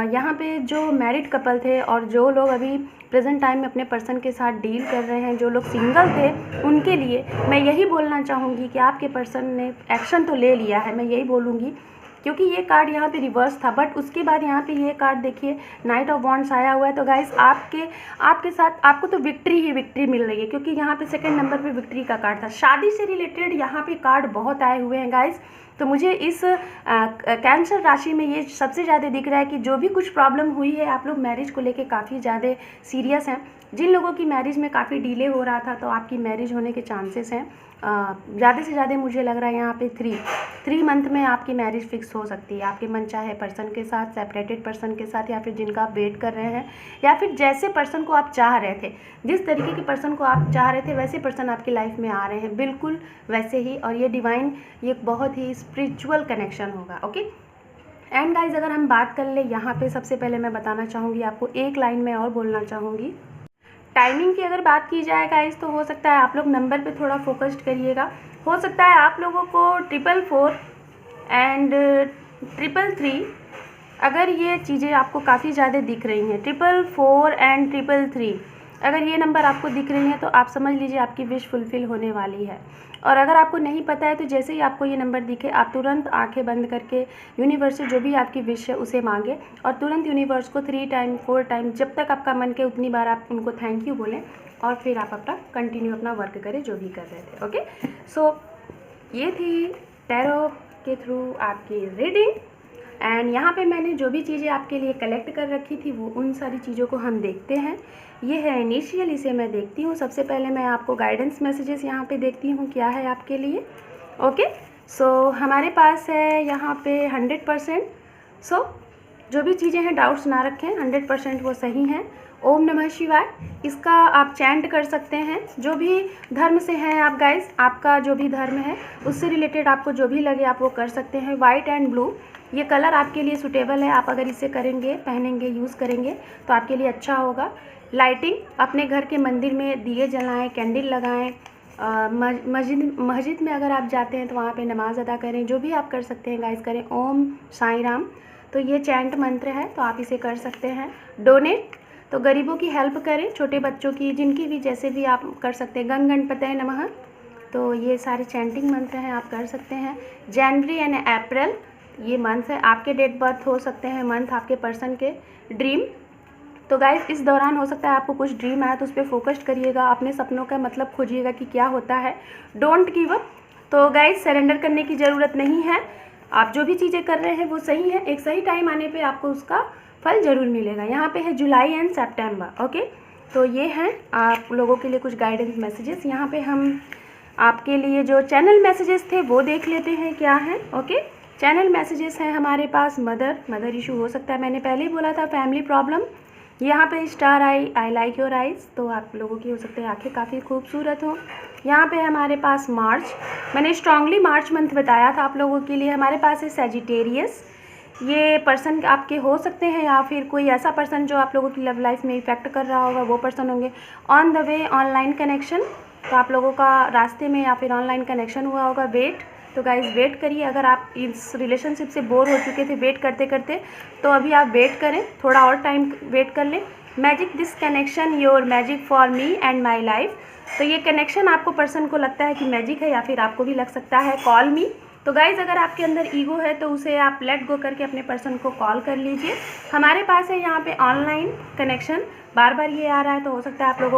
यहाँ पे जो मैरिड कपल थे और जो लोग अभी प्रेजेंट टाइम में अपने पर्सन के साथ डील कर रहे हैं, जो लोग सिंगल थे, उनके लिए मैं यही बोलना चाहूँगी कि आपके पर्सन ने एक्शन तो ले लिया है, मैं यही बोलूँगी, क्योंकि ये कार्ड यहाँ पे रिवर्स था। बट उसके बाद यहाँ पे ये कार्ड देखिए नाइट ऑफ वॉन्ड्स आया हुआ है। तो गाइस आपके साथ आपको तो विक्ट्री ही विक्ट्री मिल रही है, क्योंकि यहाँ पे सेकंड नंबर पे विक्ट्री का कार्ड था। शादी से रिलेटेड यहाँ पे कार्ड बहुत आए हुए हैं गाइस। तो मुझे इस कैंसर राशि में ये सबसे ज़्यादा दिख रहा है कि जो भी कुछ प्रॉब्लम हुई है, आप लोग मैरिज को लेके काफ़ी ज़्यादा सीरियस हैं। जिन लोगों की मैरिज में काफ़ी डिले हो रहा था, तो आपकी मैरिज होने के चांसेस हैं। ज़्यादा से ज़्यादा मुझे लग रहा है यहाँ पे 3 मंथ में आपकी मैरिज फिक्स हो सकती है। आपके मन चाहे पर्सन के साथ, सेपरेटेड पर्सन के साथ, या फिर जिनका आप वेट कर रहे हैं, या फिर जैसे पर्सन को आप चाह रहे थे, जिस तरीके के पर्सन को आप चाह रहे थे वैसे पर्सन आपकी लाइफ में आ रहे हैं, बिल्कुल वैसे ही। और ये डिवाइन, ये बहुत ही स्पिरिचुअल कनेक्शन होगा। ओके एंड गाइज अगर हम बात कर ले यहाँ पे, सबसे पहले मैं बताना चाहूँगी आपको, एक लाइन में और बोलना चाहूँगी। टाइमिंग की अगर बात की जाए गाइस, तो हो सकता है आप लोग नंबर पे थोड़ा फोकस्ड करिएगा। हो सकता है आप लोगों को 444 एंड 333, अगर ये चीज़ें आपको काफ़ी ज़्यादा दिख रही हैं, 444 एंड 333, अगर ये नंबर आपको दिख रही हैं तो आप समझ लीजिए आपकी विश फुलफ़िल होने वाली है। और अगर आपको नहीं पता है तो जैसे ही आपको ये नंबर दिखे, आप तुरंत आंखें बंद करके यूनिवर्स से जो भी आपकी विश है उसे मांगे और तुरंत यूनिवर्स को 3 टाइम 4 टाइम, जब तक आपका मन के उतनी बार आप उनको थैंक यू बोलें और फिर आप अपना कंटिन्यू अपना वर्क करें जो भी कर रहे थे। ओके सो ये थी टैरो के थ्रू आपकी रीडिंग। एंड यहाँ पे मैंने जो भी चीज़ें आपके लिए कलेक्ट कर रखी थी वो उन सारी चीज़ों को हम देखते हैं। ये है इनिशियल, इसे मैं देखती हूँ। सबसे पहले मैं आपको गाइडेंस मैसेजेस यहाँ पे देखती हूँ क्या है आपके लिए। ओके सो हमारे पास है यहाँ पे 100%। सो जो भी चीज़ें हैं डाउट्स ना रखें, 100% वो सही हैं। ओम नमः शिवाय, इसका आप चैंट कर सकते हैं। जो भी धर्म से हैं आप गाइस, आपका जो भी धर्म है उससे रिलेटेड आपको जो भी लगे आप वो कर सकते हैं। वाइट एंड ब्लू ये कलर आपके लिए सूटेबल है। आप अगर इसे करेंगे, पहनेंगे, यूज़ करेंगे तो आपके लिए अच्छा होगा। लाइटिंग, अपने घर के मंदिर में दिए जलाएं, कैंडल लगाएं, मस्जिद में अगर आप जाते हैं तो वहाँ पे नमाज़ अदा करें। जो भी आप कर सकते हैं गाइस करें। ओम साईं राम, तो ये चैंट मंत्र है तो आप इसे कर सकते हैं। डोनेट, तो गरीबों की हेल्प करें, छोटे बच्चों की, जिनकी भी जैसे भी आप कर सकते हैं। गण गणपतये नमः, तो ये सारे चैंटिंग मंत्र हैं, आप कर सकते हैं। जनवरी एंड अप्रैल ये मंथ है, आपके डेट बर्थ हो सकते हैं, मंथ आपके पर्सन के। ड्रीम, तो गाइस इस दौरान हो सकता है आपको कुछ ड्रीम आया तो उस पर फोकस करिएगा, अपने सपनों का मतलब खोजिएगा कि क्या होता है। डोंट गिव अप, तो गाइस सरेंडर करने की ज़रूरत नहीं है। आप जो भी चीज़ें कर रहे हैं वो सही है, एक सही टाइम आने पे आपको उसका फल ज़रूर मिलेगा। यहाँ पे है जुलाई एंड सितंबर। ओके तो ये हैं आप लोगों के लिए कुछ गाइडेंस मैसेजेस। यहाँ पे हम आपके लिए जो चैनल मैसेजेस थे वो देख लेते हैं क्या हैं। ओके चैनल मैसेजेस हैं हमारे पास। मदर इशू हो सकता है, मैंने पहले ही बोला था। फैमिली प्रॉब्लम, यहाँ पे star I like your eyes, तो आप लोगों की हो सकते हैं आंखें काफ़ी खूबसूरत हो। यहाँ पे हमारे पास मार्च, मैंने स्ट्रांगली मार्च मंथ बताया था आप लोगों के लिए। हमारे पास है सैजिटेरियस, ये पर्सन आपके हो सकते हैं या फिर कोई ऐसा पर्सन जो आप लोगों की लव लाइफ में इफेक्ट कर रहा होगा वो पर्सन होंगे। On the way online connection, तो आप लोगों का रास्ते में या फिर ऑनलाइन कनेक्शन हुआ होगा। वेट, तो गाइज़ वेट करिए। अगर आप इस रिलेशनशिप से बोर हो चुके थे वेट करते करते, तो अभी आप वेट करें, थोड़ा और टाइम वेट कर लें। Magic this connection your magic for me and my life, तो ये कनेक्शन आपको पर्सन को लगता है कि मैजिक है या फिर आपको भी लग सकता है कॉल मी। तो गाइज़ अगर आपके अंदर ईगो है तो उसे आप लेट गो करके अपने पर्सन को कॉल कर लीजिए। हमारे पास है यहाँ पे ऑनलाइन कनेक्शन, बार बार ये आ रहा है तो हो सकता है आप लोगों